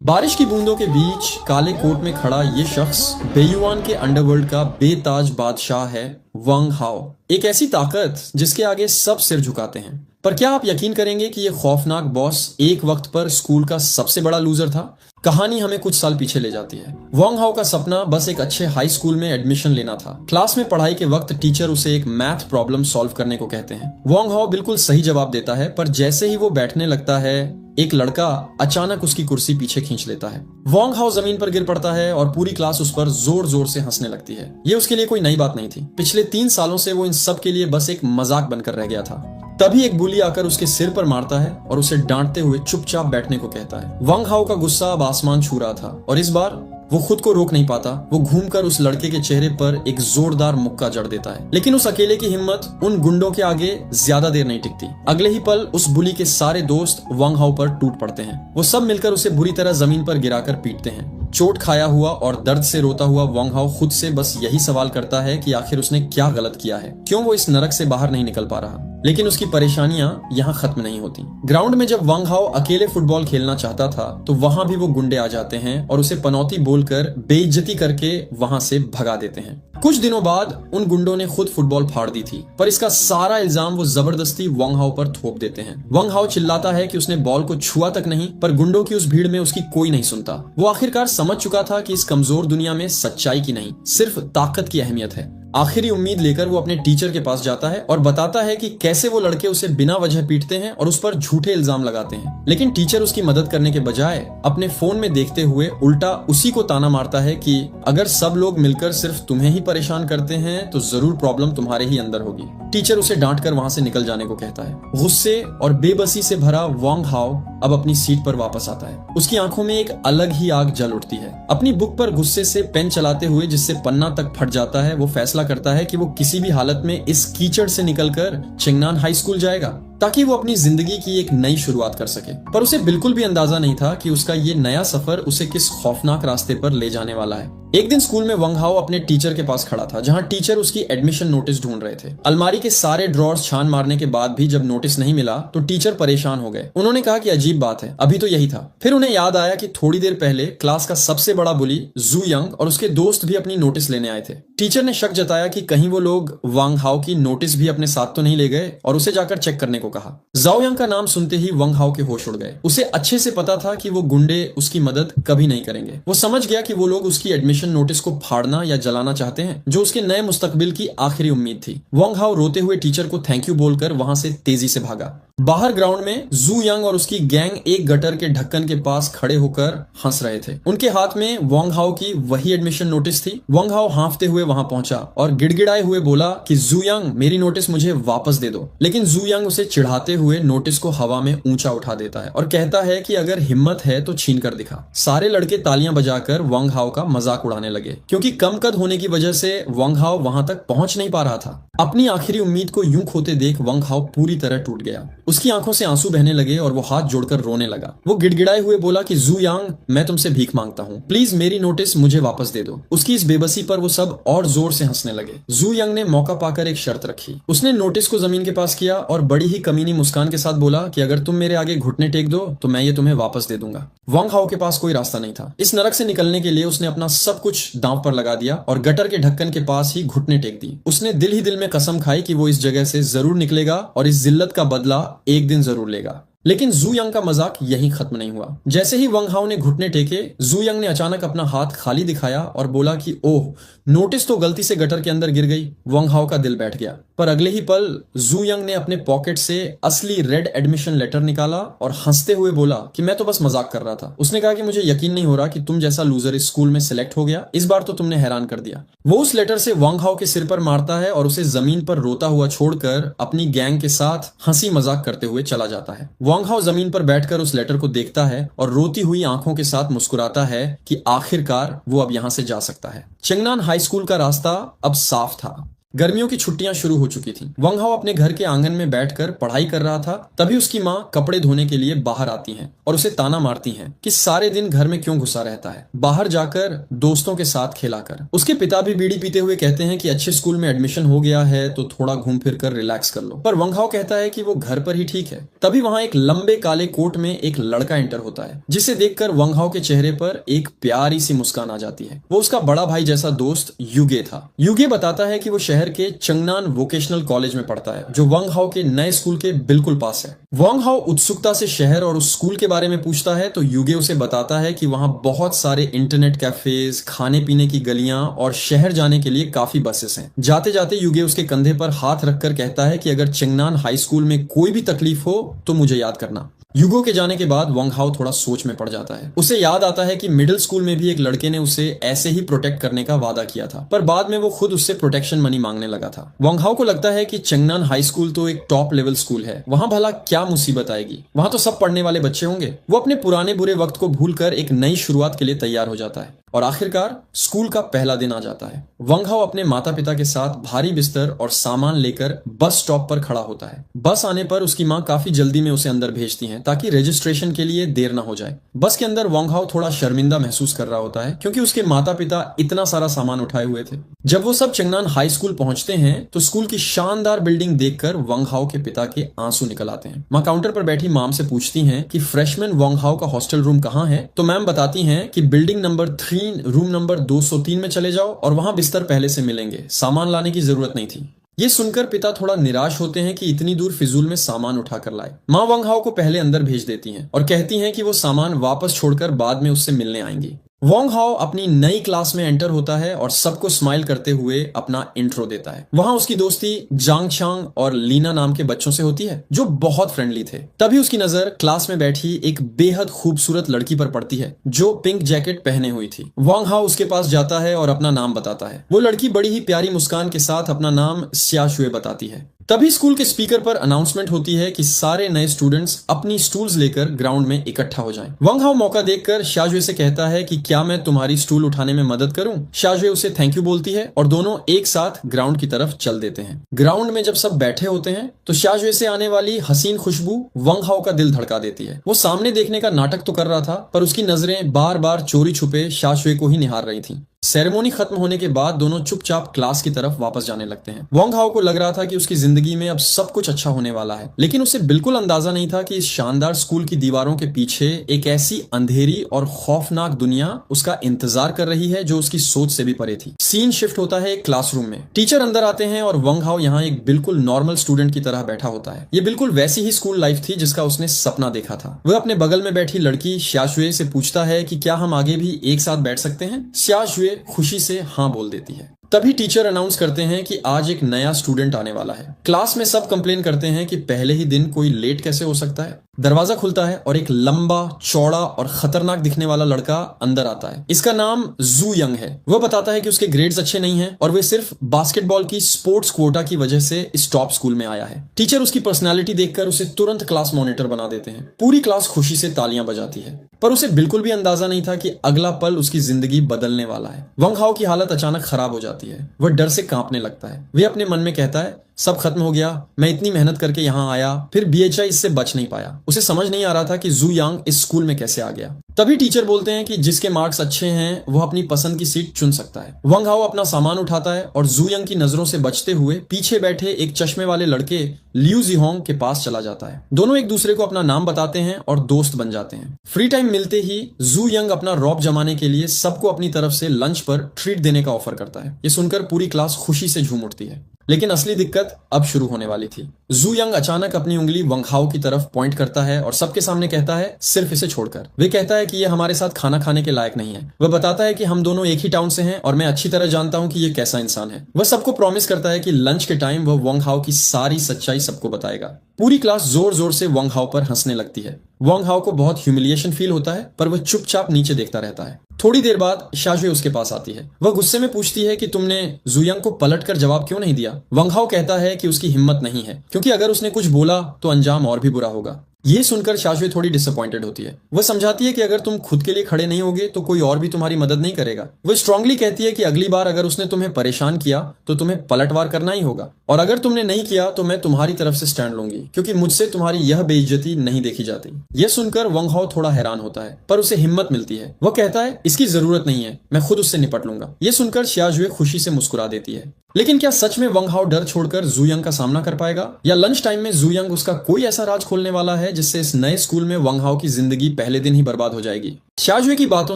बारिश की बूंदों के बीच काले कोट में खड़ा ये शख्स बेयुआन के अंडरवर्ल्ड का बेताज बादशाह है, वांग हाओ। एक ऐसी ताकत जिसके आगे सब सिर झुकाते हैं। पर क्या आप यकीन करेंगे कि ये खौफनाक बॉस एक वक्त पर स्कूल का सबसे बड़ा लूजर था? कहानी हमें कुछ साल पीछे ले जाती है। वांग हाओ का सपना बस एक अच्छे हाई स्कूल में एडमिशन लेना था। क्लास में पढ़ाई के वक्त टीचर उसे एक मैथ प्रॉब्लम सॉल्व करने को कहते हैं। वांग हाओ बिल्कुल सही जवाब देता है, पर जैसे ही वो बैठने लगता है एक लड़का अचानक उसकी कुर्सी पीछे खींच लेता है। वांग हाओ जमीन पर गिर पड़ता है और पूरी क्लास उस पर जोर जोर से हंसने लगती है। ये उसके लिए कोई नई बात नहीं थी। पिछले 3 सालों से वो इन सब के लिए बस एक मजाक बनकर रह गया था। तभी एक बुली आकर उसके सिर पर मारता है और उसे डांटते हुए चुपचाप बैठने को कहता है। वांग हाओ का गुस्सा अब आसमान छू रहा था और इस बार वो खुद को रोक नहीं पाता। वो घूमकर उस लड़के के चेहरे पर एक जोरदार मुक्का जड़ देता है, लेकिन उस अकेले की हिम्मत उन गुंडों के आगे ज्यादा देर नहीं टिकती। अगले ही पल उस बुली के सारे दोस्त वांग हाओ पर टूट पड़ते हैं। वो सब मिलकर उसे बुरी तरह जमीन पर गिराकर पीटते हैं। चोट खाया हुआ और दर्द से रोता हुआ वांग हाओ खुद से बस यही सवाल करता है कि आखिर उसने क्या गलत किया है, क्यों वो इस नरक से बाहर नहीं निकल पा रहा। लेकिन उसकी परेशानियां यहाँ खत्म नहीं होती। ग्राउंड में जब वांग हाओ अकेले फुटबॉल खेलना चाहता था तो वहां भी वो गुंडे आ जाते हैं और उसे पनौती बोलकर बेइज्जती करके वहां से भगा देते हैं। कुछ दिनों बाद उन गुंडों ने खुद फुटबॉल फाड़ दी थी, पर इसका सारा इल्जाम वो जबरदस्ती वांग हाओ पर थोप देते हैं। वांग हाओ चिल्लाता है कि उसने बॉल को छुआ तक नहीं, पर गुंडों की उस भीड़ में उसकी कोई नहीं सुनता। वो आखिरकार समझ चुका था कि इस कमजोर दुनिया में सच्चाई की नहीं, सिर्फ ताकत की अहमियत है। आखिरी उम्मीद लेकर वो अपने टीचर के पास जाता है और बताता है कि कैसे वो लड़के उसे बिना वजह पीटते हैं और उस पर झूठे इल्जाम लगाते हैं। लेकिन टीचर उसकी मदद करने के बजाय अपने फोन में देखते हुए उल्टा उसी को ताना मारता है कि अगर सब लोग मिलकर सिर्फ तुम्हें ही परेशान करते हैं तो जरूर प्रॉब्लम तुम्हारे ही अंदर होगी। टीचर उसे डांट कर वहां से निकल जाने को कहता है। गुस्से और बेबसी से भरा वांग हाओ अब अपनी सीट पर वापस आता है। उसकी आंखों में एक अलग ही आग जल उठती है। अपनी बुक पर गुस्से से पेन चलाते हुए जिससे पन्ना तक फट जाता है, वो फैसला करता है कि वो किसी भी हालत में इस कीचड़ से निकलकर चेंगनान हाई स्कूल जाएगा ताकि वो अपनी जिंदगी की एक नई शुरुआत कर सके। पर उसे बिल्कुल भी अंदाजा नहीं था कि उसका ये नया सफर उसे किस खौफनाक रास्ते पर ले जाने वाला है। एक दिन स्कूल में वांग हाओ अपने टीचर के पास खड़ा था, जहां टीचर उसकी एडमिशन नोटिस ढूंढ रहे थे। अलमारी के सारे ड्रॉर्स छान मारने के बाद भी जब नोटिस नहीं मिला तो टीचर परेशान हो गए। उन्होंने कहा कि अजीब बात है, अभी तो यही था। फिर उन्हें याद आया कि थोड़ी देर पहले क्लास का सबसे बड़ा बुली जू यंग और उसके दोस्त भी अपनी नोटिस लेने आए थे। टीचर ने शक जताया कि कहीं वो लोग वांग हाओ की नोटिस भी अपने साथ तो नहीं ले गए और उसे जाकर चेक करने को कहा। जाओ यंग का नाम सुनते ही वांग हाओ के होश उड़ गए। उसे अच्छे से पता था कि वो गुंडे उसकी मदद कभी नहीं करेंगे। वो समझ गया कि वो लोग उसकी एडमिशन नोटिस को फाड़ना या जलाना चाहते हैं, जो उसके नए मुस्तकबिल की आखिरी उम्मीद थी। वांग हाओ रोते हुए टीचर को थैंक यू बोलकर वहां से तेजी से भागा। बाहर ग्राउंड में जू यंग और उसकी गैंग एक गटर के ढक्कन के पास खड़े होकर हंस रहे थे। उनके हाथ में वांग हाओ की वही एडमिशन नोटिस थी। वांग हाओ हांफते हुए वहां पहुंचा और गिड़गिड़ाए हुए बोला कि जू यंग, मेरी नोटिस मुझे वापस दे दो। लेकिन जू यंग उसे चिढ़ाते हुए नोटिस को हवा में ऊंचा उठा देता है और कहता है कि अगर हिम्मत है तो छीन कर दिखा। सारे लड़के तालियां बजाकर वांग हाओ का मजाक उड़ाने लगे, क्योंकि कम कद होने की वजह से वांग हाओ वहां तक पहुंच नहीं पा रहा था। अपनी आखिरी उम्मीद को यूं खोते देख वांग हाओ पूरी तरह टूट गया। उसकी आंखों से आंसू बहने लगे और वो हाथ जोड़कर रोने लगा। वो गिड़गिड़ाए हुए बोला कि जू यांग, मैं तुमसे भीख मांगता हूँ, प्लीज मेरी नोटिस मुझे वापस दे दो। उसकी इस बेबसी पर वो सब और जोर से हंसने लगे। जू यांग ने मौका पाकर एक शर्त रखी। उसने नोटिस को जमीन के पास किया और बड़ी ही कमीनी मुस्कान के साथ बोला कि अगर तुम मेरे आगे घुटने टेक दो तो मैं ये तुम्हें वापस दे दूंगा। वांग हाओ के पास कोई रास्ता नहीं था। इस नरक से निकलने के लिए उसने अपना सब कुछ दांव पर लगा दिया और गटर के ढक्कन के पास ही घुटने टेक दी। उसने दिल ही दिल में कसम खाई कि वो इस जगह से जरूर निकलेगा और इस जिल्लत का बदला एक दिन जरूर लेगा। लेकिन जू यंग का मजाक यहीं खत्म नहीं हुआ। जैसे ही वांग हाओ ने घुटने टेके, जू यंग ने अचानक अपना हाथ खाली दिखाया और बोला कि ओह, नोटिस तो गलती से गटर के अंदर गिर गई। वांग हाओ का दिल बैठ गया। पर अगले ही पल जू यंग ने अपने पॉकेट से असली रेड एडमिशन लेटर निकाला और हंसते हुए बोला कि मैं तो बस मजाक कर रहा था। उसने कहा कि मुझे यकीन नहीं हो रहा कि तुम जैसा लूजर इस स्कूल में सिलेक्ट हो गया। इस बार तो तुमने हैरान कर दिया। वो उस लेटर से वांग हाओ के सिर पर मारता है और उसे जमीन पर रोता हुआ छोड़कर अपनी गैंग के साथ हंसी मजाक करते हुए चला जाता है। वांग हाओ जमीन पर बैठकर उस लेटर को देखता है और रोती हुई आंखों के साथ मुस्कुराता है कि आखिरकार वो अब यहां से जा सकता है। चेंगनान हाई स्कूल का रास्ता अब साफ था। गर्मियों की छुट्टियां शुरू हो चुकी थीं। वंग हाओ अपने घर के आंगन में बैठकर पढ़ाई कर रहा था। तभी उसकी माँ कपड़े धोने के लिए बाहर आती हैं और उसे ताना मारती हैं कि सारे दिन घर में क्यों घुसा रहता है, बाहर जाकर दोस्तों के साथ खेला कर। उसके पिता भी बीड़ी पीते हुए कहते हैं कि अच्छे स्कूल में एडमिशन हो गया है तो थोड़ा घूम फिर कर रिलैक्स कर लो, पर वंग हाओ कहता है कि वो घर पर ही ठीक है। तभी वहां एक लंबे काले कोट में एक लड़का एंटर होता है, जिसे देखकर वंग हाओ के चेहरे पर एक प्यारी सी मुस्कान आ जाती है। वो उसका बड़ा भाई जैसा दोस्त युगे था। युगे बताता है कि वो शहर के चंगनान वोकेशनल कॉलेज में पढ़ता है, जो वंग हाओ के नए स्कूल के बिल्कुल पास है। वंग हाओ उत्सुकता से शहर और उस स्कूल के बारे में पूछता है तो युगे उसे बताता है कि वहां बहुत सारे इंटरनेट कैफेज, खाने पीने की गलियां और शहर जाने के लिए काफी बसेस हैं। जाते जाते युगे उसके कंधे पर हाथ रखकर कहता है कि अगर चंगनान हाई स्कूल में कोई भी तकलीफ हो तो मुझे याद करना। युगो के जाने के बाद वंग हाओ थोड़ा सोच में पड़ जाता है। उसे याद आता है कि मिडिल स्कूल में भी एक लड़के ने उसे ऐसे ही प्रोटेक्ट करने का वादा किया था, पर बाद में वो खुद उससे प्रोटेक्शन मनी मांगने लगा था। वंग हाओ को लगता है कि चंगनान हाई स्कूल तो एक टॉप लेवल स्कूल है, वहां भला क्या मुसीबत आएगी, वहां तो सब पढ़ने वाले बच्चे होंगे। वो अपने पुराने बुरे वक्त को भूलकर एक नई शुरुआत के लिए तैयार हो जाता है और आखिरकार स्कूल का पहला दिन आ जाता है। वंग हाओ अपने माता पिता के साथ भारी बिस्तर और सामान लेकर बस स्टॉप पर खड़ा होता है। बस आने पर उसकी माँ काफी जल्दी में उसे अंदर भेजती हैं ताकि रजिस्ट्रेशन के लिए देर ना हो जाए। बस के अंदर वंग हाओ थोड़ा शर्मिंदा महसूस कर रहा होता है क्योंकि उसके माता पिता इतना सारा सामान उठाए हुए थे। जब वो सब चंगनान हाई स्कूल पहुंचते हैं तो स्कूल की शानदार बिल्डिंग देखकर वंग हाओ के पिता के आंसू निकल आते हैं। माँ काउंटर पर बैठी मैम से पूछती हैं कि फ्रेशमैन वंग हाओ का हॉस्टल रूम कहाँ है, तो मैम बताती हैं कि बिल्डिंग नंबर 3 रूम नंबर 203 में चले जाओ और वहां बिस्तर पहले से मिलेंगे, सामान लाने की जरूरत नहीं थी। ये सुनकर पिता थोड़ा निराश होते हैं कि इतनी दूर फिजूल में सामान उठाकर लाए। माँ वंग हाओ को पहले अंदर भेज देती हैं और कहती हैं कि वो सामान वापस छोड़कर बाद में उससे मिलने आएंगी। वंग हाओ अपनी नई क्लास में एंटर होता है और सबको स्माइल करते हुए अपना इंट्रो देता है। वहां उसकी दोस्ती जांग चांग और लीना नाम के बच्चों से होती है जो बहुत फ्रेंडली थे। तभी उसकी नजर क्लास में बैठी एक बेहद खूबसूरत लड़की पर पड़ती है जो पिंक जैकेट पहने हुई थी। वंग हाओ उसके पास जाता है और अपना नाम बताता है। वो लड़की बड़ी ही प्यारी मुस्कान के साथ अपना नाम स्याशुए बताती है। तभी स्कूल के स्पीकर पर अनाउंसमेंट होती है कि सारे नए स्टूडेंट्स अपनी स्टूल्स लेकर ग्राउंड में इकट्ठा हो जाएं। वंग हाओ मौका देखकर शाजुए से कहता है कि क्या मैं तुम्हारी स्टूल उठाने में मदद करूं। शाजुए उसे थैंक यू बोलती है और दोनों एक साथ ग्राउंड की तरफ चल देते हैं। ग्राउंड में जब सब बैठे होते हैं तो शाजुए से आने वाली हसीन खुशबू वंग हाओ का दिल धड़का देती है। वो सामने देखने का नाटक तो कर रहा था, पर उसकी नजरें बार बार चोरी छुपे शाजुए को ही निहार रही थी। सेरेमोनी खत्म होने के बाद दोनों चुपचाप क्लास की तरफ वापस जाने लगते हैं। वंग हाओ को लग रहा था कि उसकी जिंदगी में अब सब कुछ अच्छा होने वाला है, लेकिन उसे बिल्कुल अंदाजा नहीं था कि इस शानदार स्कूल की दीवारों के पीछे एक ऐसी अंधेरी और खौफनाक दुनिया उसका इंतजार कर रही है जो उसकी सोच से भी परे थी। सीन शिफ्ट होता है एक क्लासरूम में। टीचर अंदर आते हैं और वंग हाओ यहाँ एक बिल्कुल नॉर्मल स्टूडेंट की तरह बैठा होता है। ये बिल्कुल वैसी ही स्कूल लाइफ थी जिसका उसने सपना देखा था। वह अपने बगल में बैठी लड़की शाजुए से पूछता है कि क्या हम आगे भी एक साथ बैठ सकते हैं। शाजुए खुशी से हाँ बोल देती है। तभी टीचर अनाउंस करते हैं कि आज एक नया स्टूडेंट आने वाला है। क्लास में सब कंप्लेन करते हैं कि पहले ही दिन कोई लेट कैसे हो सकता है। दरवाजा खुलता है और एक लंबा, चौड़ा और खतरनाक दिखने वाला लड़का अंदर आता है। इसका नाम जू यंग है। वह बताता है कि उसके ग्रेड्स अच्छे नहीं हैं और वे सिर्फ बास्केटबॉल की स्पोर्ट्स क्वोटा की वजह से इस टॉप स्कूल में आया है। टीचर उसकी पर्सनैलिटी देखकर उसे तुरंत क्लास मॉनिटर बना देते हैं। पूरी क्लास खुशी से तालियां बजाती है, पर उसे बिल्कुल भी अंदाजा नहीं था कि अगला पल उसकी जिंदगी बदलने वाला है। वंग हाओ की हालत अचानक खराब हो जाती है। वह डर से कांपने लगता है। वह अपने मन में कहता है, सब खत्म हो गया, मैं इतनी मेहनत करके यहाँ आया, फिर बीएचआई इससे बच नहीं पाया। उसे समझ नहीं आ रहा था कि जू यांग इस स्कूल में कैसे आ गया। तभी टीचर बोलते हैं कि जिसके मार्क्स अच्छे हैं वो अपनी पसंद की सीट चुन सकता है। वंग हाओ अपना सामान उठाता है और जू यांग की नजरों से बचते हुए पीछे बैठे एक चश्मे वाले लड़के लियू जिहोंग के पास चला जाता है। दोनों एक दूसरे को अपना नाम बताते हैं और दोस्त बन जाते हैं। फ्री टाइम मिलते ही जू यंग अपना रौब जमाने के लिए सबको अपनी तरफ से लंच पर ट्रीट देने का ऑफर करता है। ये सुनकर पूरी क्लास खुशी से झूम उठती है। लेकिन असली दिक्कत अब शुरू होने वाली थी। जू यंग अचानक अपनी उंगली वंग हाओ की तरफ पॉइंट करता है और सबके सामने कहता है, सिर्फ इसे छोड़कर। वे कहता है कि ये हमारे साथ खाना खाने के लायक नहीं है। वह बताता है कि हम दोनों एक ही टाउन से हैं और मैं अच्छी तरह जानता हूं कि ये कैसा इंसान है। वह सबको प्रॉमिस करता है कि लंच के टाइम वह वंग हाओ की सारी सच्चाई सबको बताएगा। पूरी क्लास जोर जोर से वंग हाओ पर हंसने लगती है। वंग हाओ को बहुत ह्यूमिलिएशन फील होता है, पर वह चुपचाप नीचे देखता रहता है। थोड़ी देर बाद शाजुए उसके पास आती है। वह गुस्से में पूछती है कि तुमने जुयंग को पलटकर जवाब क्यों नहीं दिया। वंग हाओ कहता है कि उसकी हिम्मत नहीं है, क्योंकि अगर उसने कुछ बोला तो अंजाम और भी बुरा होगा। ये सुनकर शाशुए थोड़ी डिसअपॉइंटेड होती है। वह समझाती है कि अगर तुम खुद के लिए खड़े नहीं होगे तो कोई और भी तुम्हारी मदद नहीं करेगा। वह स्ट्रांगली कहती है कि अगली बार अगर उसने तुम्हें परेशान किया तो तुम्हें पलटवार करना ही होगा, और अगर तुमने नहीं किया तो मैं तुम्हारी तरफ से स्टैंड लूंगी, क्योंकि मुझसे तुम्हारी यह बेइज्जती नहीं देखी जाती। यह सुनकर वंग हाओ थोड़ा हैरान होता है, पर उसे हिम्मत मिलती है। वह कहता है इसकी जरूरत नहीं है, मैं खुद उससे निपट लूंगा। यह सुनकर शियाजुए खुशी से मुस्कुरा देती है। लेकिन क्या सच में वंग हाओ डर छोड़कर जू यंग का सामना कर पाएगा, या लंच टाइम में जू यंग उसका कोई ऐसा राज खोलने वाला है जिससे इस नए स्कूल में वंग हाओ की जिंदगी पहले दिन ही बर्बाद हो जाएगी। शियाजुए की बातों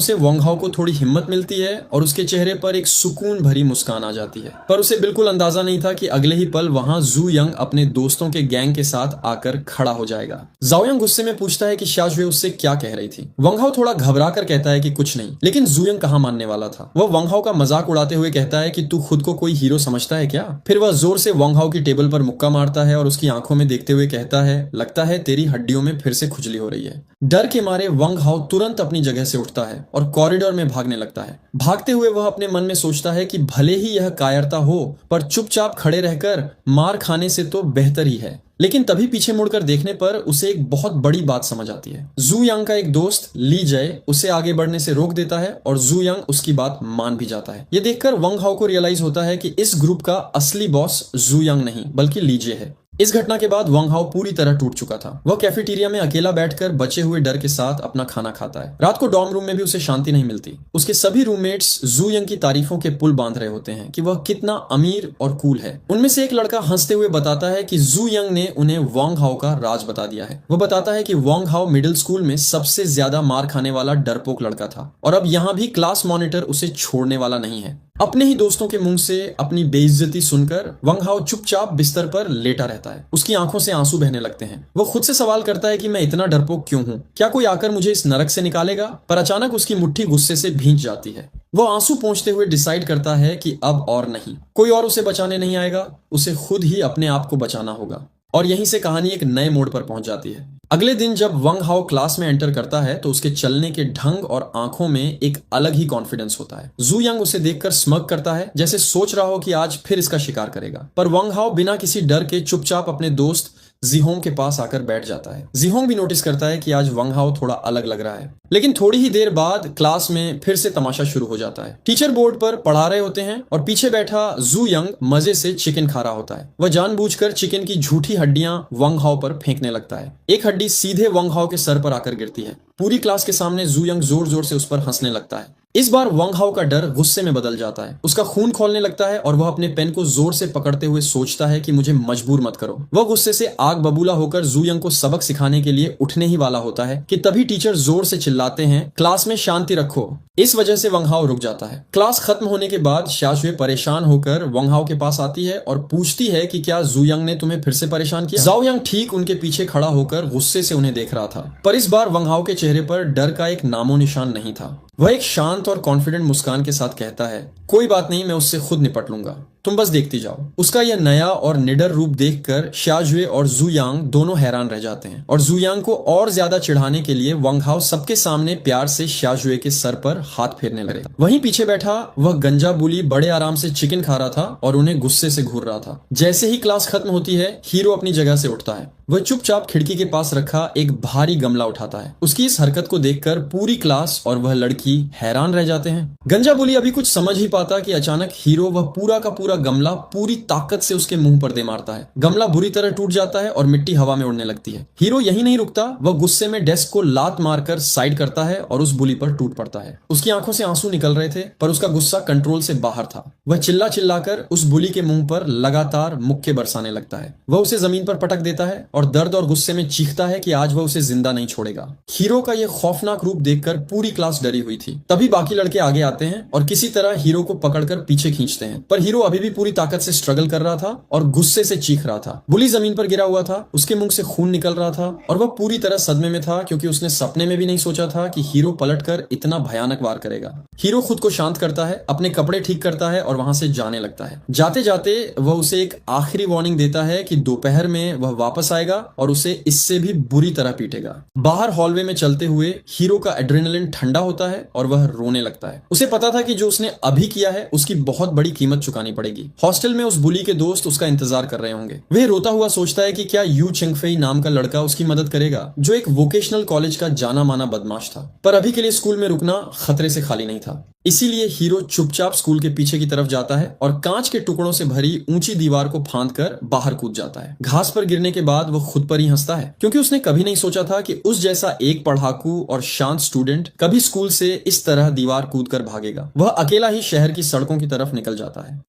से वंग हाओ को थोड़ी हिम्मत मिलती है और उसके चेहरे पर एक सुकून भरी मुस्कान आ जाती है, पर उसे बिल्कुल अंदाजा नहीं था कि अगले ही पल वहां जू यंग अपने दोस्तों के गैंग के साथ आकर खड़ा हो जाएगा। जाओ यंग गुस्से में पूछता है कि शियाजुए उससे क्या कह रही थी। वंग हाओ थोड़ा घबरा कर कहता है कि कुछ नहीं, लेकिन जू यंग कहाँ मानने वाला था। वह वंग हाओ का मजाक उड़ाते हुए कहता है कि तू खुद को कोई हीरो समझता है क्या। फिर वह जोर से वंग हाओ की टेबल पर मुक्का मारता है और उसकी आंखों में देखते हुए कहता है, लगता है तेरी हड्डियों में फिर से खुजली हो रही है। डर के मारे वंग हाओ तुरंत अपनी जगह से उठता है और कॉरिडोर में भागने लगता है। भागते हुए वह अपने मन में सोचता है कि भले ही यह कायरता हो, पर चुपचाप खड़े रहकर मार खाने से तो बेहतर ही है। लेकिन तभी पीछे मुड़कर देखने पर उसे एक बहुत बड़ी बात समझ आती है। जू यंग का एक दोस्त ली जय उसे आगे बढ़ने से रोक देता है और जू यंग उसकी बात मान भी जाता है। ये देखकर वंग हाओ को रियलाइज होता है कि इस ग्रुप का असली बॉस जू यंग नहीं बल्कि ली जय है। इस घटना के बाद वंग हाओ पूरी तरह टूट चुका था। वह कैफेटेरिया में अकेला बैठकर बचे हुए डर के साथ अपना खाना खाता है। रात को डॉर्म रूम में भी उसे शांति नहीं मिलती। उसके सभी रूममेट्स जू यंग की तारीफों के पुल बांध रहे होते हैं कि वह कितना अमीर और कूल है। उनमें से एक लड़का हंसते हुए बताता है कि जू यंग ने उन्हें वंग हाओ का राज बता दिया है। वह बताता है कि वंग हाओ मिडिल स्कूल में सबसे ज्यादा मार खाने वाला डरपोक लड़का था और अब यहाँ भी क्लास मॉनिटर उसे छोड़ने वाला नहीं है। अपने ही दोस्तों के मुंह से अपनी बेइज्जती सुनकर वंग हाओ चुपचाप बिस्तर पर लेटा रहता है। उसकी आंखों से आंसू बहने लगते हैं। वो खुद से सवाल करता है कि मैं इतना डरपोक क्यों हूँ, क्या कोई आकर मुझे इस नरक से निकालेगा। पर अचानक उसकी मुट्ठी गुस्से से भींच जाती है। वो आंसू पोंछते हुए डिसाइड करता है कि अब और नहीं, कोई और उसे बचाने नहीं आएगा, उसे खुद ही अपने आप को बचाना होगा। और यहीं से कहानी एक नए मोड़ पर पहुंच जाती है। अगले दिन जब वंग हाओ क्लास में एंटर करता है तो उसके चलने के ढंग और आंखों में एक अलग ही कॉन्फिडेंस होता है। जू यंग उसे देखकर स्मग करता है, जैसे सोच रहा हो कि आज फिर इसका शिकार करेगा। पर वंग हाओ बिना किसी डर के चुपचाप अपने दोस्त जीहोंग के पास आकर बैठ जाता है। जीहोंग भी नोटिस करता है कि आज वंग हाओ थोड़ा अलग लग रहा है। लेकिन थोड़ी ही देर बाद क्लास में फिर से तमाशा शुरू हो जाता है। टीचर बोर्ड पर पढ़ा रहे होते हैं और पीछे बैठा जू यंग मजे से चिकन खा रहा होता है। वह जानबूझकर चिकन की झूठी हड्डियां वंग हाओ पर फेंकने लगता है। एक हड्डी सीधे वंग हाओ के सर पर आकर गिरती है। पूरी क्लास के सामने जू यंग जोर जोर से उस पर हंसने लगता है। इस बार वंग हाओ का डर गुस्से में बदल जाता है। उसका खून खौलने लगता है और वह अपने पेन को जोर से पकड़ते हुए सोचता है कि मुझे मजबूर मत करो। वह गुस्से से आग बबूला होकर जू यंग को सबक सिखाने के लिए उठने ही वाला होता है कि तभी टीचर जोर से चिल्लाते हैं, क्लास में शांति रखो। इस वजह से वंग हाओ रुक जाता है। क्लास खत्म होने के बाद शाशुए परेशान होकर वंग हाओ के पास आती है और पूछती है कि क्या जू यंग ने तुम्हें फिर से परेशान किया। जाओ यंग ठीक उनके पीछे खड़ा होकर गुस्से से उन्हें देख रहा था, पर इस बार वंग हाओ के चेहरे पर डर का एक नामो निशान नहीं था। वह एक शांत और कॉन्फिडेंट मुस्कान के साथ कहता है, कोई बात नहीं, मैं उससे खुद निपट लूंगा, तुम बस देखती जाओ। उसका यह नया और निडर रूप देखकर शियाजुए और जू यांग दोनों हैरान रह जाते हैं और जू यांग को और ज्यादा चिढ़ाने के लिए वंग हाओ सबके सामने प्यार से शियाजुए के सर पर हाथ फेरने लगे। वहीं पीछे बैठा वह गंजा बुली बड़े आराम से चिकन खा रहा था और उन्हें गुस्से से घूर रहा था। जैसे ही क्लास खत्म होती है, हीरो अपनी जगह से उठता है। वह चुपचाप खिड़की के पास रखा एक भारी गमला उठाता है। उसकी इस हरकत को देखकर पूरी क्लास और वह लड़की हैरान रह जाते हैं। गंजा बुली अभी कुछ समझ ही पाता कि अचानक हीरो वह पूरा का पूरा गमला पूरी ताकत से उसके मुंह पर दे मारता है। गमला बुरी तरह टूट जाता है और मिट्टी हवा में उड़ने लगती है। हीरो यही नहीं रुकता, वह गुस्से में डेस्क को लात मारकर साइड करता है और उस बुली पर टूट पड़ता है। उसकी आंखों से आंसू निकल रहे थे, पर उसका गुस्सा कंट्रोल से बाहर था। वह चिल्ला चिल्लाकर उस बुली के मुंह पर लगातार मुक्के बरसाने लगता है। वह उसे जमीन पर पटक देता है और दर्द और गुस्से में चीखता है कि आज वह उसे जिंदा नहीं छोड़ेगा। हीरो का यह खौफनाक रूप देखकर पूरी क्लास डरी हुई थी। तभी बाकी लड़के आगे आते हैं और किसी तरह हीरो को पकड़कर पीछे खींचते हैं, पर हीरो अभी भी पूरी ताकत से स्ट्रगल कर रहा था और गुस्से से चीख रहा था। बुली जमीन पर गिरा हुआ था, उसके मुंह से खून निकल रहा था और वह पूरी तरह सदमे में था, क्योंकि उसने सपने में भी नहीं सोचा था कि हीरो पलटकर इतना भयानक वार करेगा। हीरो खुद को शांत करता है, अपने कपड़े ठीक करता है और वहां से जाने लगता है। जाते जाते वह उसे एक आखिरी वार्निंग देता है कि दोपहर में वह वापस आएगा आएगा और उसे इससे भी बुरी तरह पीटेगा। बाहर हॉलवे में चलते हुए हीरो का एड्रेनलिन ठंडा होता है और वह रोने लगता है। उसे पता था कि जो उसने अभी किया है उसकी बहुत बड़ी कीमत चुकानी पड़ेगी। हॉस्टल में उस बुली के दोस्त उसका इंतजार कर रहे होंगे। वह रोता हुआ सोचता है कि क्या यू चेंगफेई नाम का लड़का उसकी मदद करेगा, जो एक वोकेशनल कॉलेज का जाना माना बदमाश था। पर अभी के लिए स्कूल में रुकना खतरे से खाली नहीं था। इसीलिए हीरो चुपचाप स्कूल के पीछे की तरफ जाता है और कांच के टुकड़ों से भरी ऊंची दीवार को फांदकर बाहर कूद जाता है। घास पर गिरने के बाद वो खुद पर ही हंसता है, क्योंकि उसने कभी नहीं सोचा था कि उस जैसा एक पढ़ाकू और शांत स्टूडेंट कभी स्कूल से इस तरह दीवार कूदकर भागेगा। वह अकेला ही शहर की सड़कों की तरफ निकल जाता है।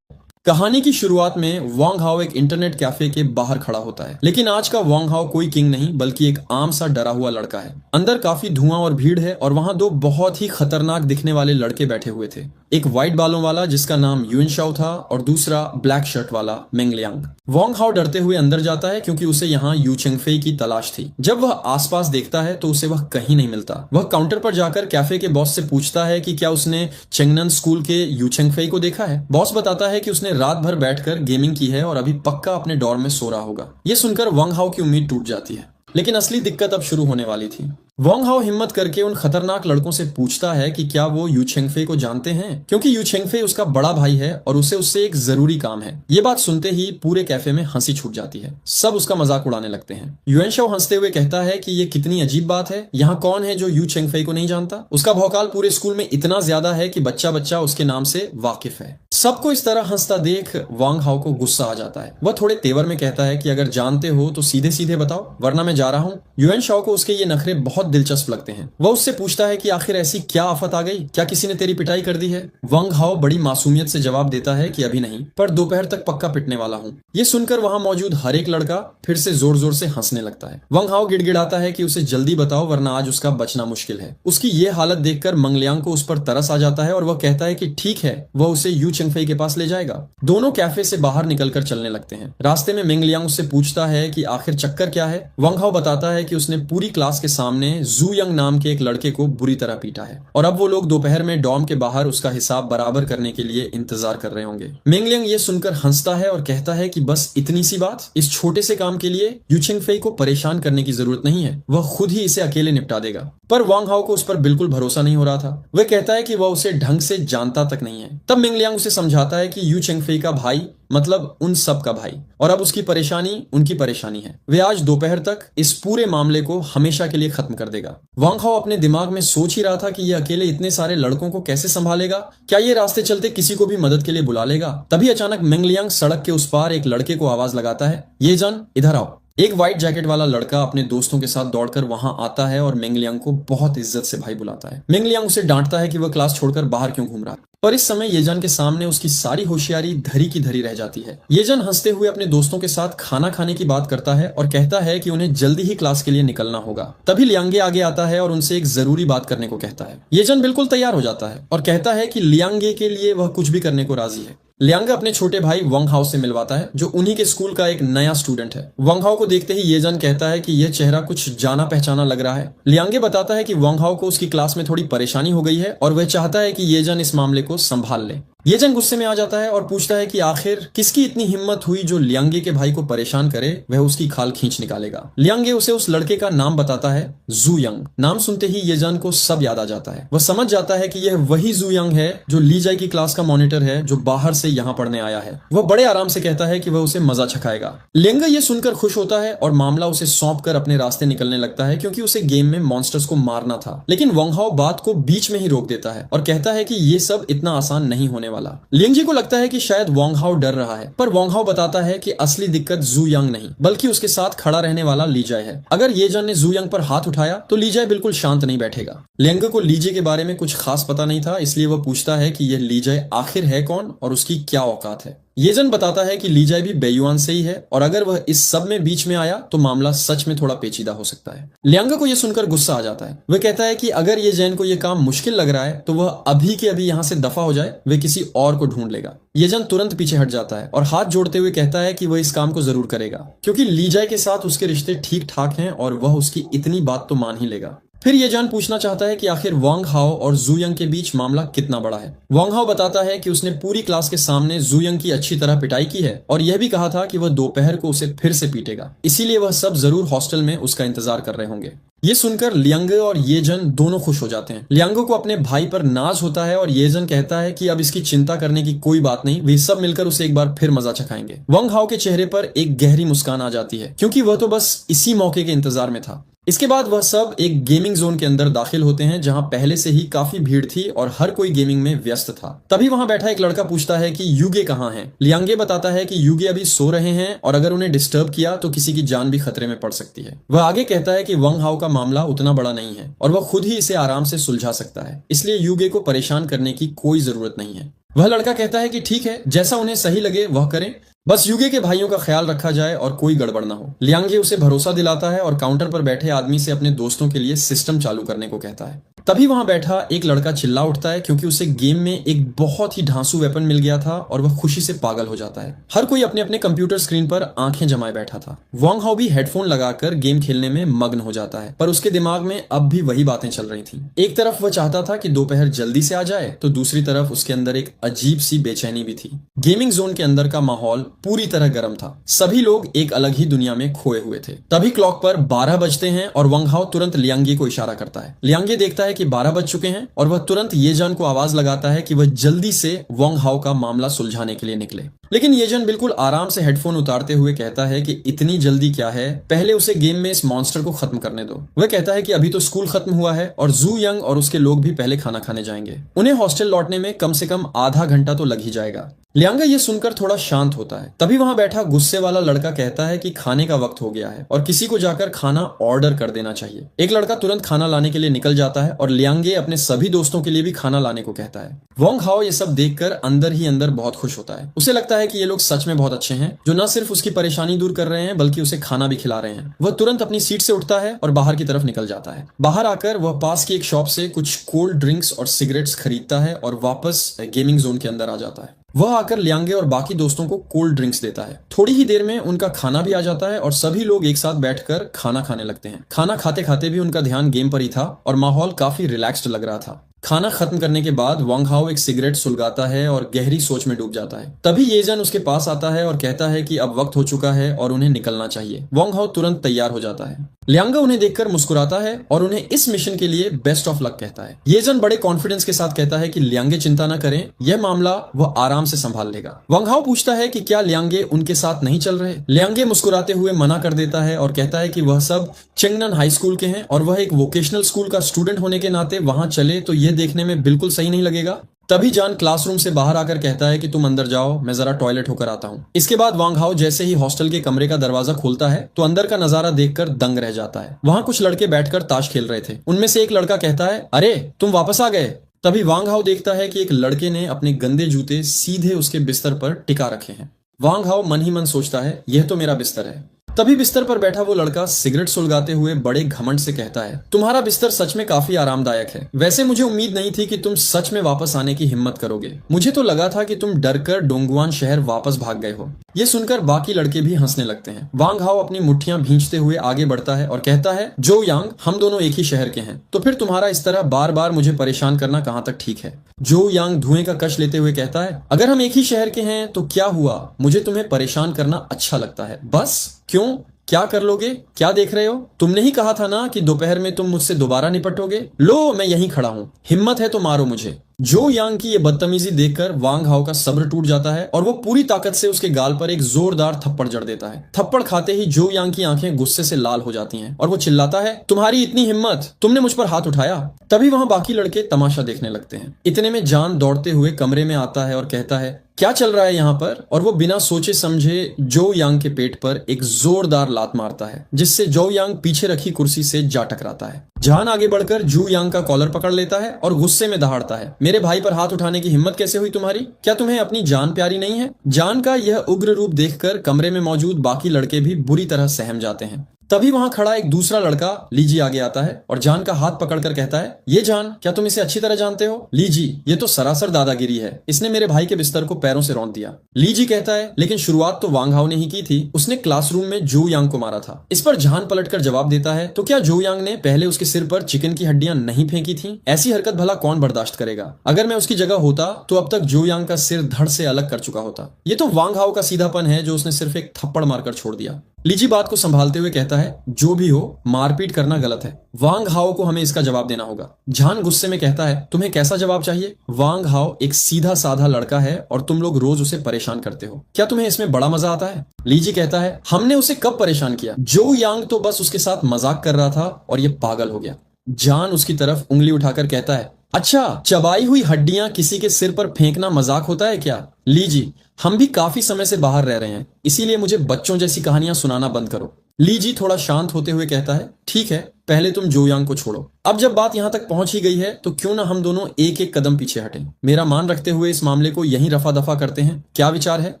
कहानी की शुरुआत में वांग हाओ एक इंटरनेट कैफे के बाहर खड़ा होता है, लेकिन आज का वांग हाओ कोई किंग नहीं बल्कि एक आम सा डरा हुआ लड़का है। अंदर काफी धुआं और भीड़ है और वहां दो बहुत ही खतरनाक दिखने वाले लड़के बैठे हुए थे। एक व्हाइट बालों वाला जिसका नाम युन शाओ था और दूसरा ब्लैक शर्ट वाला मेंग लियांग। वांग हाओ डरते हुए अंदर जाता है क्योंकि उसे यहाँ यू चेंगफेई की तलाश थी। जब वह आसपास देखता है तो उसे वह कहीं नहीं मिलता। वह काउंटर पर जाकर कैफे के बॉस से पूछता है कि क्या उसने चेंगनन स्कूल के यू चेंगफेई को देखा है। बॉस बताता है कि उसने रात भर बैठकर गेमिंग की है और अभी पक्का अपने डॉर्म में सो रहा होगा। यह सुनकर वांग हाओ की उम्मीद टूट जाती है, लेकिन असली दिक्कत अब शुरू होने वाली थी। वांग हाओ हिम्मत करके उन खतरनाक लड़कों से पूछता है कि क्या वो यू चेंगफेई को जानते हैं, क्योंकि यू चेंगफेई उसका बड़ा भाई है और उसे उससे एक जरूरी काम है। ये बात सुनते ही पूरे कैफे में हंसी छूट जाती है। सब उसका मजाक उड़ाने लगते हैं। युएन शाओ हंसते हुए कहता है कि ये कितनी अजीब बात है, यहाँ कौन है जो यू चेंगफेई को नहीं जानता। उसका भौकाल पूरे स्कूल में इतना ज्यादा है कि बच्चा बच्चा उसके नाम से वाकिफ है। सबको इस तरह हंसता देख वांग हाओ को गुस्सा आ जाता है। वह थोड़े तेवर में कहता है कि अगर जानते हो तो सीधे सीधे बताओ, वरना मैं जा रहा हूँ। युएन शाओ को उसके ये नखरे बहुत दिलचस्प लगते हैं। वह उससे पूछता है कि आखिर ऐसी क्या आफत आ गई, क्या किसी ने तेरी पिटाई कर दी है। वांग हाओ बड़ी मासूमियत से जवाब देता है कि अभी नहीं, पर दोपहर तक पक्का पिटने वाला हूँ। ये सुनकर वहां मौजूद हर एक लड़का फिर से जोर जोर से हंसने लगता है। वांग हाओ गिड़गिड़ाता है कि उसे जल्दी बताओ वरना आज उसका बचना मुश्किल है। उसकी ये हालत देखकर मंग लियांग को उस पर तरस आ जाता है और वह कहता है कि ठीक है, वह उसे यू चेंगफेई के पास ले जाएगा। दोनों कैफे से बाहर निकलकर चलने लगते हैं। रास्ते में मेंग लियांग उससे पूछता है कि आखिर चक्कर क्या है। वांग हाओ बताता है कि उसने पूरी क्लास के सामने जू यंग नाम के एक लड़के को बुरी तरह पीटा है और अब वो लोग दोपहर में डॉर्म के बाहर उसका हिसाब बराबर करने के लिए इंतजार कर रहे होंगे। मेंग लियांग ये सुनकर हंसता है और कहता है कि बस इतनी सी बात, इस छोटे से काम के लिए यू चेंगफेई को परेशान करने की जरूरत नहीं है, वह खुद ही इसे अकेले निपटा देगा। पर वांग हाओ को उस पर बिल्कुल भरोसा नहीं हो रहा था। वह कहता है कि वह उसे ढंग से जानता तक नहीं है। तब मेंग लियांग उसे समझाता है कि यू चेंगफेई का भाई मतलब उन सब का भाई, और अब उसकी परेशानी उनकी परेशानी है। वे आज दोपहर तक इस पूरे मामले को हमेशा के लिए खत्म कर देगा। वांग हाओ अपने दिमाग में सोच ही रहा था कि ये अकेले इतने सारे लड़कों को कैसे संभालेगा, क्या ये रास्ते चलते किसी को भी मदद के लिए बुला लेगा। तभी अचानक मेंग लियांग सड़क के उस पार एक लड़के को आवाज लगाता है, ये जन इधर आओ। एक व्हाइट जैकेट वाला लड़का अपने दोस्तों के साथ दौड़कर वहां आता है और मेंग लियांग को बहुत इज्जत से भाई बुलाता है। मेंग लियांग उसे डांटता है कि वह क्लास छोड़कर बाहर क्यों घूम रहा है, पर इस समय येजन के सामने उसकी सारी होशियारी धरी की धरी रह जाती है। येजन हंसते हुए अपने दोस्तों के साथ खाना खाने की बात करता है और कहता है कि उन्हें जल्दी ही क्लास के लिए निकलना होगा। तभी लियांगे आगे आता है और उनसे एक जरूरी बात करने को कहता है। येजन बिल्कुल तैयार हो जाता है और कहता है कि लियांगे के लिए वह कुछ भी करने को राजी है। लियांग अपने छोटे भाई वांग हाओ से मिलवाता है, जो उन्हीं के स्कूल का एक नया स्टूडेंट है। वांग हाओ को देखते ही येजन कहता है कि यह चेहरा कुछ जाना पहचाना लग रहा है। लियांगे बताता है कि वांग हाओ को उसकी क्लास में थोड़ी परेशानी हो गई है और वह चाहता है कि येजन इस मामले को संभाल ले। येजन गुस्से में आ जाता है और पूछता है कि आखिर किसकी इतनी हिम्मत हुई जो लियांगे के भाई को परेशान करे, वह उसकी खाल खींच निकालेगा। लियांगे उसे उस लड़के का नाम बताता है, जू यंग। नाम सुनते ही येजन को सब याद आ जाता है। वह समझ जाता है कि यह वही जू यंग है जो ली जाई की क्लास का मॉनिटर है, जो बाहर से यहाँ पढ़ने आया है। वह बड़े आराम से कहता है कि वह उसे मजा चखाएगा। लियांगे ये सुनकर खुश होता है और मामला उसे सौंप कर अपने रास्ते निकलने लगता है, क्योंकि उसे गेम में मॉन्स्टर्स को मारना था। लेकिन वांग हाओ बात को बीच में ही रोक देता है और कहता है कि ये सब इतना आसान नहीं होने वाला। लियांग जी को लगता है कि शायद वांग हाओ डर रहा है, पर वांग हाओ बताता है कि असली दिक्कत जू यंग नहीं बल्कि उसके साथ खड़ा रहने वाला ली जाए है। अगर येजन ने जू यंग पर हाथ उठाया तो ली जाए बिल्कुल शांत नहीं बैठेगा। लियांगे को ली जाए के बारे में कुछ खास पता नहीं था, इसलिए वह पूछता है कि यह ली जाए आखिर है कौन और उसकी क्या औकात है। येजन बताता है कि ली जाए भी बेयुआन से ही है और अगर वह इस सब में बीच में आया तो मामला सच में थोड़ा पेचीदा हो सकता है। लियांगे को यह सुनकर गुस्सा आ जाता है। वह कहता है कि अगर ये जैन को यह काम मुश्किल लग रहा है तो वह अभी के अभी यहाँ से दफा हो जाए, वे किसी और को ढूंढ लेगा। येजन तुरंत पीछे हट जाता है और हाथ जोड़ते हुए कहता है कि वह इस काम को जरूर करेगा, क्योंकि ली जाए के साथ उसके रिश्ते ठीक ठाक हैं और वह उसकी इतनी बात तो मान ही लेगा। फिर ये जान पूछना चाहता है कि आखिर वांग हाओ और जू यंग के बीच मामला कितना बड़ा है। वांग हाओ बताता है कि उसने पूरी क्लास के सामने जू यंग की अच्छी तरह पिटाई की है और यह भी कहा था कि वह दोपहर को उसे फिर से पीटेगा, इसीलिए वह सब जरूर हॉस्टल में उसका इंतजार कर रहे होंगे। ये सुनकर लियांगे और येजन दोनों खुश हो जाते हैं। लियांगो को अपने भाई पर नाज होता है और येजन कहता है कि अब इसकी चिंता करने की कोई बात नहीं, वे सब मिलकर उसे एक बार फिर मजा चखाएंगे। वांग हाओ के चेहरे पर एक गहरी मुस्कान आ जाती है क्योंकि वह तो बस इसी मौके के इंतजार में था। इसके बाद वह सब एक गेमिंग जोन के अंदर दाखिल होते हैं जहां पहले से ही काफी भीड़ थी और हर कोई गेमिंग में व्यस्त था। तभी वहां बैठा एक लड़का पूछता है कि यूगे कहाँ हैं। लियांगे बताता है कि यूगे अभी सो रहे हैं और अगर उन्हें डिस्टर्ब किया तो किसी की जान भी खतरे में पड़ सकती है। वह आगे कहता है कि वांग हाओ का मामला उतना बड़ा नहीं है और वह खुद ही इसे आराम से सुलझा सकता है, इसलिए यूगे को परेशान करने की कोई जरूरत नहीं है। वह लड़का कहता है कि ठीक है, जैसा उन्हें सही लगे वह करें, बस यूगे के भाइयों का ख्याल रखा जाए और कोई गड़बड़ ना हो। लियांगे उसे भरोसा दिलाता है और काउंटर पर बैठे आदमी से अपने दोस्तों के लिए सिस्टम चालू करने को कहता है। तभी वहां बैठा एक लड़का चिल्ला उठता है क्योंकि उसे गेम में एक बहुत ही ढांसू वेपन मिल गया था और वह खुशी से पागल हो जाता है। हर कोई अपने अपने कंप्यूटर स्क्रीन पर आंखें जमाए बैठा था। वांग हाओ भी हेडफोन लगाकर गेम खेलने में मग्न हो जाता है, पर उसके दिमाग में अब भी वही बातें चल रही थी। एक तरफ वह चाहता था कि दोपहर जल्दी से आ जाए तो दूसरी तरफ उसके अंदर एक अजीब सी बेचैनी भी थी। गेमिंग जोन के अंदर का माहौल पूरी तरह गर्म था। सभी लोग एक अलग ही दुनिया में खोए हुए थे। तभी क्लॉक पर 12 बजते हैं और वांग हाओ तुरंत लियांगे को इशारा करता है। लियांगे देखता है कि 12 बज चुके हैं और वह तुरंत येजन को आवाज लगाता है कि वह जल्दी से वांग हाओ का मामला सुलझाने के लिए निकले। लेकिन येजन बिल्कुल आराम से हेडफोन उतारते हुए कहता है कि इतनी जल्दी क्या है, पहले उसे गेम में इस मॉन्स्टर को खत्म करने दो। वह कहता है कि अभी तो स्कूल खत्म हुआ है और जू यंग और उसके लोग भी पहले खाना खाने जाएंगे। उन्हें हॉस्टल लौटने में कम से कम आधा घंटा तो लग ही जाएगा। लियांगा ये सुनकर थोड़ा शांत होता है। तभी वहां बैठा गुस्से वाला लड़का कहता है कि खाने का वक्त हो गया है और किसी को जाकर खाना ऑर्डर कर देना चाहिए। एक लड़का तुरंत खाना लाने के लिए निकल जाता है और लियांगे अपने सभी दोस्तों के लिए भी खाना लाने को कहता है। वांग हाओ ये सब देखकर अंदर ही अंदर बहुत खुश होता है। उसे लगता है कि ये लोग सच में बहुत अच्छे हैं जो न सिर्फ उसकी परेशानी दूर कर रहे हैं बल्कि उसे खाना भी खिला रहे हैं। वह तुरंत अपनी सीट से उठता है और बाहर की तरफ निकल जाता है। बाहर आकर वह पास की एक शॉप से कुछ कोल्ड ड्रिंक्स और सिगरेट्स खरीदता है और वापस गेमिंग जोन के अंदर आ जाता है। वह आकर लियांगे और बाकी दोस्तों को कोल्ड ड्रिंक्स देता है। थोड़ी ही देर में उनका खाना भी आ जाता है और सभी लोग एक साथ बैठकर खाना खाने लगते हैं। खाना खाते खाते भी उनका ध्यान गेम पर ही था और माहौल काफी रिलैक्स्ड लग रहा था। खाना खत्म करने के बाद वांग हाओ एक सिगरेट सुलगाता है और गहरी सोच में डूब जाता है। तभी येजन उसके पास आता है और कहता है कि अब वक्त हो चुका है और उन्हें निकलना चाहिए। वांग हाओ तुरंत तैयार हो जाता है। लियांगा उन्हें देखकर मुस्कुराता है और उन्हें इस मिशन के लिए बेस्ट ऑफ लक कहता है। येजन बड़े कॉन्फिडेंस के साथ कहता है कि लियांगे चिंता न करें, यह मामला वह आराम से संभाल लेगा। वांग हाओ पूछता है कि क्या लियांगे उनके साथ नहीं चल रहे। लियांगे मुस्कुराते हुए मना कर देता है और कहता है कि वह सब चेंगनन हाई स्कूल के हैं और वह एक वोकेशनल स्कूल का स्टूडेंट होने के नाते वहां चले तो यह देखने में बिल्कुल सही नहीं लगेगा। तभी जान क्लासरूम से बाहर आकर कहता है कि तुम अंदर जाओ, मैं जरा टॉयलेट होकर आता हूँ। इसके बाद वांग हाओ जैसे ही हॉस्टल के कमरे का दरवाजा खोलता है तो अंदर का नजारा देखकर दंग रह जाता है। वहां कुछ लड़के बैठकर ताश खेल रहे थे। उनमें से एक लड़का कहता है, अरे तुम वापस आ गए। तभी वांग हाओ देखता है कि एक लड़के ने अपने गंदे जूते सीधे उसके बिस्तर पर टिका रखे हैं। वांग हाओ मन ही मन सोचता है, यह तो मेरा बिस्तर है। तभी बिस्तर पर बैठा वो लड़का सिगरेट सुलगाते हुए बड़े घमंड से कहता है, तुम्हारा बिस्तर सच में काफी आरामदायक है। वैसे मुझे उम्मीद नहीं थी कि तुम सच में वापस आने की हिम्मत करोगे। मुझे तो लगा था कि तुम डरकर डोंगुआन शहर वापस भाग गए हो। ये सुनकर बाकी लड़के भी हंसने लगते हैं। वांग हाओ अपनी मुट्ठियां भींचते हुए आगे बढ़ता है और कहता है, जो यांग, हम दोनों एक ही शहर के हैं, तो फिर तुम्हारा इस तरह बार बार मुझे परेशान करना कहां तक ठीक है। जो यांग धुएं का कश लेते हुए कहता है, अगर हम एक ही शहर के हैं तो क्या हुआ, मुझे तुम्हें परेशान करना अच्छा लगता है। बस क्यों, क्या कर लोगे, क्या देख रहे हो? तुमने ही कहा था ना कि दोपहर में तुम मुझसे दोबारा निपटोगे। लो मैं यहीं खड़ा हूं, हिम्मत है तो मारो मुझे। जो यांग की ये बदतमीजी देखकर वांग हाओ का सब्र टूट जाता है और वो पूरी ताकत से उसके गाल पर एक जोरदार थप्पड़ जड़ देता है। थप्पड़ खाते ही जो यांग की आंखें गुस्से से लाल हो जाती हैं और वो चिल्लाता है, तुम्हारी इतनी हिम्मत, तुमने मुझ पर हाथ उठाया। तभी वहां बाकी लड़के तमाशा देखने लगते हैं। इतने में जान दौड़ते हुए कमरे में आता है और कहता है, क्या चल रहा है यहाँ पर? और वो बिना सोचे समझे जो यांग के पेट पर एक जोरदार लात मारता है जिससे जो यांग पीछे रखी कुर्सी से जा टकराता है। जान आगे बढ़कर जू यांग का कॉलर पकड़ लेता है और गुस्से में दहाड़ता है, मेरे भाई पर हाथ उठाने की हिम्मत कैसे हुई तुम्हारी? क्या तुम्हें अपनी जान प्यारी नहीं है? जान का यह उग्र रूप देखकर कमरे में मौजूद बाकी लड़के भी बुरी तरह सहम जाते हैं। तभी वहां खड़ा एक दूसरा लड़का लीजी आगे आता है और जान का हाथ पकड़कर कहता है, ये जान, क्या तुम इसे अच्छी तरह जानते हो? लीजी, ये तो सरासर दादागिरी है, इसने मेरे भाई के बिस्तर को पैरों से रौंद दिया। लीजी कहता है, लेकिन शुरुआत तो वांग हाओ ने ही की थी, उसने क्लासरूम में जो यांग को मारा था। इस पर जान पलटकर जवाब देता है, तो क्या जो यांग ने पहले उसके सिर पर चिकन की हड्डियां नहीं फेंकी थी? ऐसी हरकत भला कौन बर्दाश्त करेगा? अगर मैं उसकी जगह होता तो अब तक जो यांग का सिर धड़ से अलग कर चुका होता। ये तो वांग हाओ का सीधापन है जो उसने सिर्फ एक थप्पड़ मारकर छोड़ दिया। लीजी बात को संभालते हुए कहता है, जो भी हो, मारपीट करना गलत है। वांग हाओ को हमें इसका जवाब देना होगा। जान गुस्से में कहता है, तुम्हें कैसा जवाब चाहिए? वांग हाओ एक सीधा साधा लड़का है और तुम लोग रोज उसे परेशान करते हो। क्या तुम्हें इसमें बड़ा मजा आता है? लीजी कहता है, हमने उसे कब परेशान किया? जो यांग तो बस उसके साथ मजाक कर रहा था और ये पागल हो गया। जान उसकी तरफ उंगली उठाकर कहता है, अच्छा, चबाई हुई हड्डियां किसी के सिर पर फेंकना मजाक होता है क्या? लीजी, हम भी काफी समय से बाहर रह रहे हैं, इसीलिए मुझे बच्चों जैसी कहानियां सुनाना बंद करो। लीजी थोड़ा शांत होते हुए कहता है, ठीक है, पहले तुम जो यांग को छोड़ो। अब जब बात यहां तक पहुंच ही गई है तो क्यों ना हम दोनों एक एक कदम पीछे हटें। मेरा मान रखते हुए इस मामले को यहीं रफा दफा करते हैं, क्या विचार है?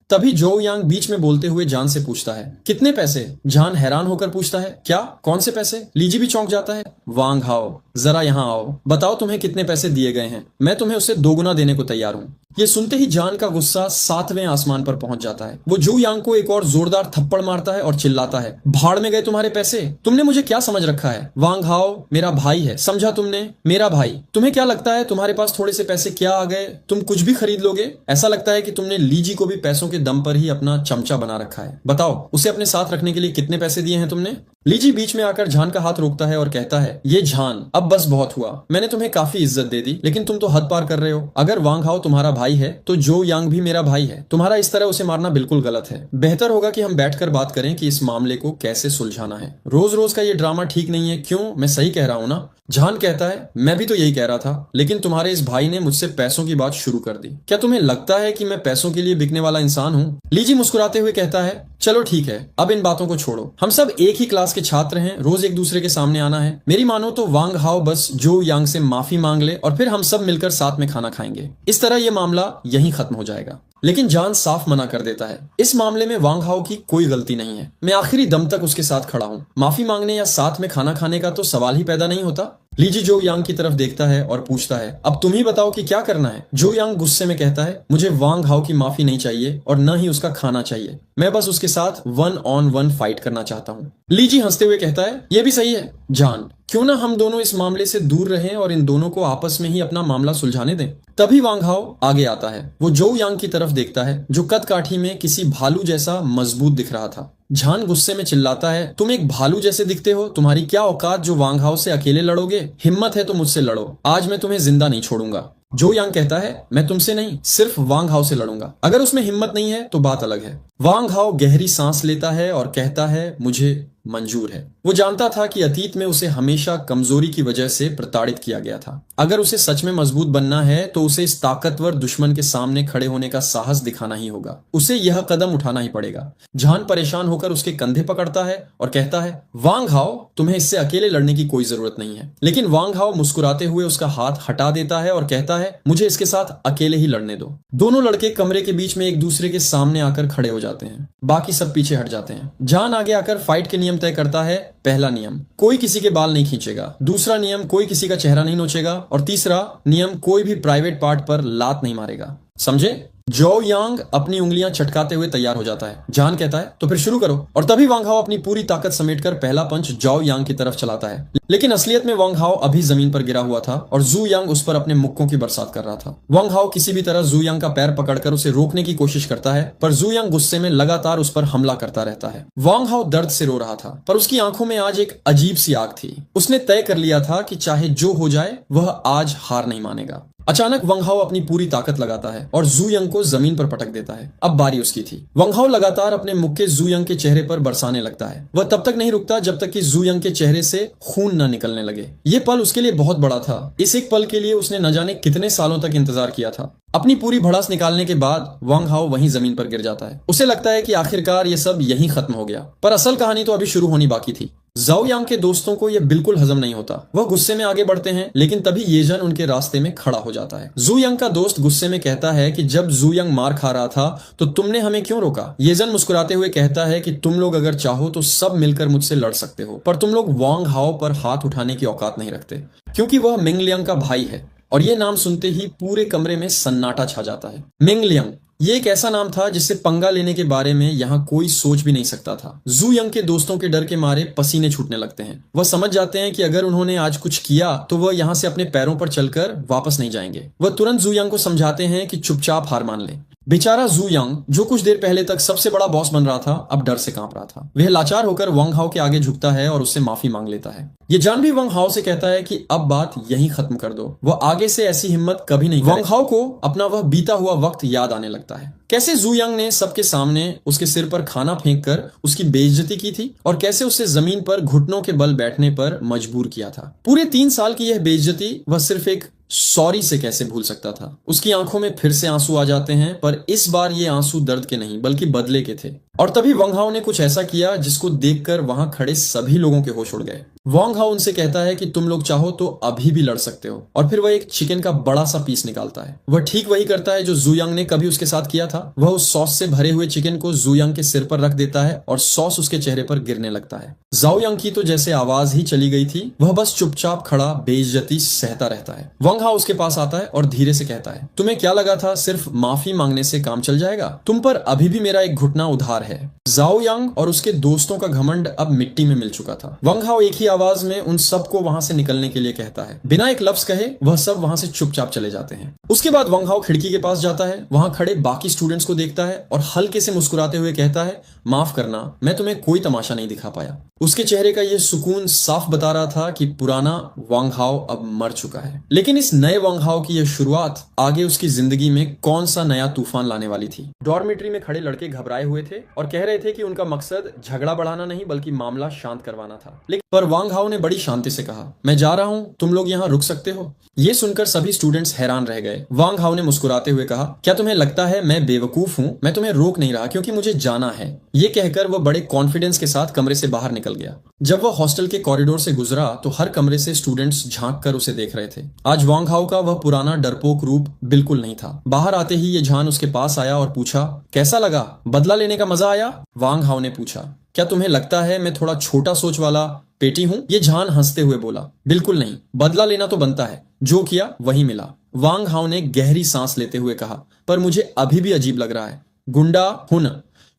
तभी जो यांग बीच में बोलते हुए जान से पूछता है, कितने पैसे? जान हैरान होकर पूछता है, क्या? कौन से पैसे? लीजी भी चौंक जाता है। वांग हाओ, जरा यहाँ आओ, बताओ तुम्हें कितने पैसे दिए गए हैं, मैं तुम्हें उससे दोगुना देने को तैयार हूँ। ये सुनते ही जान का गुस्सा 7वें आसमान पर पहुंच जाता है। वो जू यांग को एक और जोरदार थप्पड़ मारता है और चिल्लाता है, भाड़ में गए तुम्हारे पैसे, तुमने मुझे क्या समझ रखा है? वांग हाओ मेरा भाई है, समझा तुमने? मेरा भाई। तुम्हें क्या लगता है तुम्हारे पास थोड़े से पैसे क्या आ गए, तुम कुछ भी खरीद लोगे? ऐसा लगता है कि तुमने लीजी को भी पैसों के दम पर ही अपना चमचा बना रखा है। बताओ, उसे अपने साथ रखने के लिए कितने पैसे दिए हैं तुमने? लीजी बीच में आकर जान का हाथ रोकता है और कहता है, ये जान, अब बस बहुत हुआ, मैंने तुम्हें काफी इज्जत दे दी, लेकिन तुम तो हद पार कर रहे हो। अगर वांग हाओ तुम्हारा भाई है तो जो यांग भी मेरा भाई है। तुम्हारा इस तरह उसे मारना बिल्कुल गलत है। बेहतर होगा कि हम बैठकर बात करें कि इस मामले को कैसे सुलझाना है। रोज रोज का ये ड्रामा ठीक नहीं है, क्यों? मैं सही कह रहा हूं ना? जान कहता है, मैं भी तो यही कह रहा था, लेकिन तुम्हारे इस भाई ने मुझसे पैसों की बात शुरू कर दी। क्या तुम्हें लगता है कि मैं पैसों के लिए बिकने वाला इंसान हूँ? लीजी मुस्कुराते हुए कहता है, चलो ठीक है, अब इन बातों को छोड़ो, हम सब एक ही क्लास के छात्र हैं, रोज एक दूसरे के सामने आना है। मेरी मानो तो वांग हाओ बस जो यांग से माफी मांग ले और फिर हम सब मिलकर साथ में खाना खाएंगे। इस तरह ये मामला यहीं खत्म हो जाएगा। लेकिन जान साफ मना कर देता है, इस मामले में वांग हाओ की कोई गलती नहीं है, मैं आखिरी दम तक उसके साथ खड़ा हूँ। माफी मांगने या साथ में खाना खाने का तो सवाल ही पैदा नहीं होता। लीजी जो यांग की तरफ देखता है और पूछता है, अब तुम ही बताओ कि क्या करना है? जो यांग गुस्से में कहता है, मुझे वांग हाओ की माफी नहीं चाहिए और न ही उसका खाना चाहिए, मैं बस उसके साथ 1-on-1 फाइट करना चाहता हूँ। लीजी हंसते हुए कहता है, ये भी सही है जान, क्यों ना हम दोनों इस मामले से दूर रहें और इन दोनों को आपस में ही अपना मामला सुलझाने दें। तभी वांग हाओ आगे आता है। वो जो यांग की तरफ देखता है जो कद काठी में किसी भालू जैसा मजबूत दिख रहा था। जान गुस्से में चिल्लाता है, तुम एक भालू जैसे दिखते हो, तुम्हारी क्या औकात जो वांग हाओ से अकेले लड़ोगे? हिम्मत है तो मुझसे लड़ो, आज मैं तुम्हें जिंदा नहीं छोड़ूंगा। जो यांग कहता है, मैं तुमसे नहीं, सिर्फ वांग हाओ से लड़ूंगा। अगर उसमें हिम्मत नहीं है तो बात अलग है। वांग हाओ गहरी सांस लेता है और कहता है, मुझे मंजूर है। वो जानता था कि अतीत में उसे हमेशा कमजोरी की वजह से प्रताड़ित किया गया था। अगर उसे सच में मजबूत बनना है तो उसे इस ताकतवर दुश्मन के सामने खड़े होने का साहस दिखाना ही होगा। उसे यह कदम उठाना ही पड़ेगा। जान परेशान होकर उसके कंधे पकड़ता है और कहता है, वांग हाओ, तुम्हें इससे अकेले लड़ने की कोई जरूरत नहीं है। लेकिन वांग हाओ मुस्कुराते हुए उसका हाथ हटा देता है और कहता है, मुझे इसके साथ अकेले ही लड़ने दो। दोनों लड़के कमरे के बीच में एक दूसरे के सामने आकर खड़े हो जाते हैं। बाकी सब पीछे हट जाते हैं। जान आगे आकर फाइट के नियम तय करता है। पहला नियम, कोई किसी के बाल नहीं खींचेगा। दूसरा नियम, कोई किसी का चेहरा नहीं नोचेगा। और तीसरा नियम, कोई भी प्राइवेट पार्ट पर लात नहीं मारेगा। समझे? जो यांग अपनी उंगलियां चटकाते हुए तैयार हो जाता है। जान कहता है, तो फिर शुरू करो। और तभी वांग हाओ अपनी पूरी ताकत समेटकर पहला पंच जाओ यांग की तरफ चलाता है। लेकिन असलियत में वांग हाओ अभी जमीन पर गिरा हुआ था और जू यांग उस पर अपने मुक्कों की बरसात कर रहा था। वांग हाओ किसी भी तरह जू यांग का पैर पकड़कर उसे रोकने की कोशिश करता है, पर जू यांग गुस्से में लगातार उस पर हमला करता रहता है। वांग हाओ दर्द से रो रहा था, पर उसकी आंखों में आज एक अजीब सी आग थी। उसने तय कर लिया था कि चाहे जो हो जाए वह आज हार नहीं मानेगा। अचानक वांग हाओ अपनी पूरी ताकत लगाता है और जू यंग को जमीन पर पटक देता है। अब बारी उसकी थी। वांग हाओ लगातार अपने मुक्के जू यंग के चेहरे पर बरसाने लगता है। वह तब तक नहीं रुकता जब तक कि जू यंग के चेहरे से खून न निकलने लगे। ये पल उसके लिए बहुत बड़ा था। इस एक पल के लिए उसने न जाने कितने सालों तक इंतजार किया था। अपनी पूरी भड़ास निकालने के बाद वांग हाओ वहीं जमीन पर गिर जाता है। उसे लगता है कि आखिरकार ये सब यहीं खत्म हो गया, पर असल कहानी तो अभी शुरू होनी बाकी थी। जाओ यांग के दोस्तों को यह बिल्कुल हजम नहीं होता। वह गुस्से में आगे बढ़ते हैं, लेकिन तभी येजन उनके रास्ते में खड़ा हो जाता है। जू यंग का दोस्त गुस्से में कहता है कि जब जू यंग मार खा रहा था तो तुमने हमें क्यों रोका। येजन मुस्कुराते हुए कहता है कि तुम लोग अगर चाहो तो सब मिलकर मुझसे लड़ सकते हो, पर तुम लोग वांग हाओ पर हाथ उठाने की औकात नहीं रखते, क्योंकि वह मिंगलियांग का भाई है। और यह नाम सुनते ही पूरे कमरे में सन्नाटा छा जाता है। मिंगलियांग ये एक ऐसा नाम था जिससे पंगा लेने के बारे में यहाँ कोई सोच भी नहीं सकता था। जू यंग के दोस्तों के डर के मारे पसीने छूटने लगते हैं। वह समझ जाते हैं कि अगर उन्होंने आज कुछ किया तो वह यहाँ से अपने पैरों पर चलकर वापस नहीं जाएंगे। वह तुरंत जू यंग को समझाते हैं कि चुपचाप हार मान ले। बेचारा जू यंग, जो कुछ देर पहले तक सबसे बड़ा बॉस बन रहा था, अब डर से कांप रहा था। वह लाचार होकर वांग हाओ के आगे झुकता है और उससे माफी मांग लेता है। ये जान भी वांग हाओ से कहता है कि अब बात यहीं खत्म कर दो। वह आगे से ऐसी हिम्मत कभी नहीं करे। वांग हाओ को अपना वह बीता हुआ वक्त याद आने लगता है, कैसे जू यंग ने सबके सामने उसके सिर पर खाना फेंक कर उसकी बेइज्जती की थी और कैसे उसे जमीन पर घुटनों के बल बैठने पर मजबूर किया था। पूरे 3 साल की यह बेइज्जती वह सिर्फ एक सॉरी से कैसे भूल सकता था। उसकी आंखों में फिर से आंसू आ जाते हैं, पर इस बार ये आंसू दर्द के नहीं बल्कि बदले के थे। और तभी वांग हाओ ने कुछ ऐसा किया जिसको देखकर वहां खड़े सभी लोगों के होश उड़ गए। वांग हाओ उनसे कहता है कि तुम लोग चाहो तो अभी भी लड़ सकते हो, और फिर वह एक चिकन का बड़ा सा पीस निकालता है। वह ठीक वही करता है जो जू यंग ने कभी उसके साथ किया था। वह उस सॉस से भरे हुए चिकन को जू यंग के सिर पर रख देता है और सॉस उसके चेहरे पर गिरने लगता है। जाओ यंग की तो जैसे आवाज ही चली गई थी। वह बस चुपचाप खड़ा बेइज्जती सहता रहता है। वांग हाओ उसके पास आता है और धीरे से कहता है, तुम्हें क्या लगा था सिर्फ माफी मांगने से काम चल जाएगा? तुम पर अभी भी मेरा एक घुटना उधार है। जाओ यांग और उसके दोस्तों का घमंड अब मिट्टी में मिल चुका था। वांग हाओ एक ही आवाज में उन सबको वहां से निकलने के लिए कहता है। बिना एक लफ्ज कहे वह सब वहां से चुपचाप चले जाते हैं। उसके बाद वांग हाओ खिड़की के पास जाता है, वहां खड़े बाकी स्टूडेंट्स को देखता है और हल्के से मुस्कुराते हुए कहता है, माफ करना, मैं तुम्हें कोई तमाशा नहीं दिखा पाया। उसके चेहरे का यह सुकून साफ बता रहा था कि पुराना वांग हाओ अब मर चुका है। लेकिन इस नए वांग हाओ की यह शुरुआत आगे उसकी जिंदगी में कौन सा नया तूफान लाने वाली थी। डॉर्मेट्री में खड़े लड़के घबराए हुए थे और कह रहे थे कि उनका मकसद झगड़ा बढ़ाना नहीं बल्कि मामला शांत करवाना था। लेकिन पर वांग हाओ ने बड़ी शांति से कहा, मैं जा रहा हूं, तुम लोग यहाँ रुक सकते हो। ये सुनकर सभी स्टूडेंट्स हैरान रह गए। वांग हाओ ने मुस्कुराते हुए कहा, क्या तुम्हें लगता है मैं बेवकूफ हूँ? मैं तुम्हें रोक नहीं रहा क्योंकि मुझे जाना है। ये कहकर वह बड़े कॉन्फिडेंस के साथ कमरे से बाहर निकल गया। जब वह हॉस्टल के कॉरिडोर से गुजरा तो हर कमरे से स्टूडेंट्स झांक कर उसे देख रहे थे। आज वांग हाओ का वह पुराना डरपोक रूप बिल्कुल नहीं था। बाहर आते ही ये झान उसके पास आया और पूछा, कैसा लगा? बदला लेने का मजा आया? वांग हाओ ने पूछा, क्या तुम्हें लगता है मैं थोड़ा छोटा सोच वाला पेटी हूँ? ये झान हंसते हुए बोला, बिल्कुल नहीं, बदला लेना तो बनता है, जो किया वही मिला। वांग हाओ ने गहरी सांस लेते हुए कहा, पर मुझे अभी भी अजीब लग रहा है। गुंडा हुन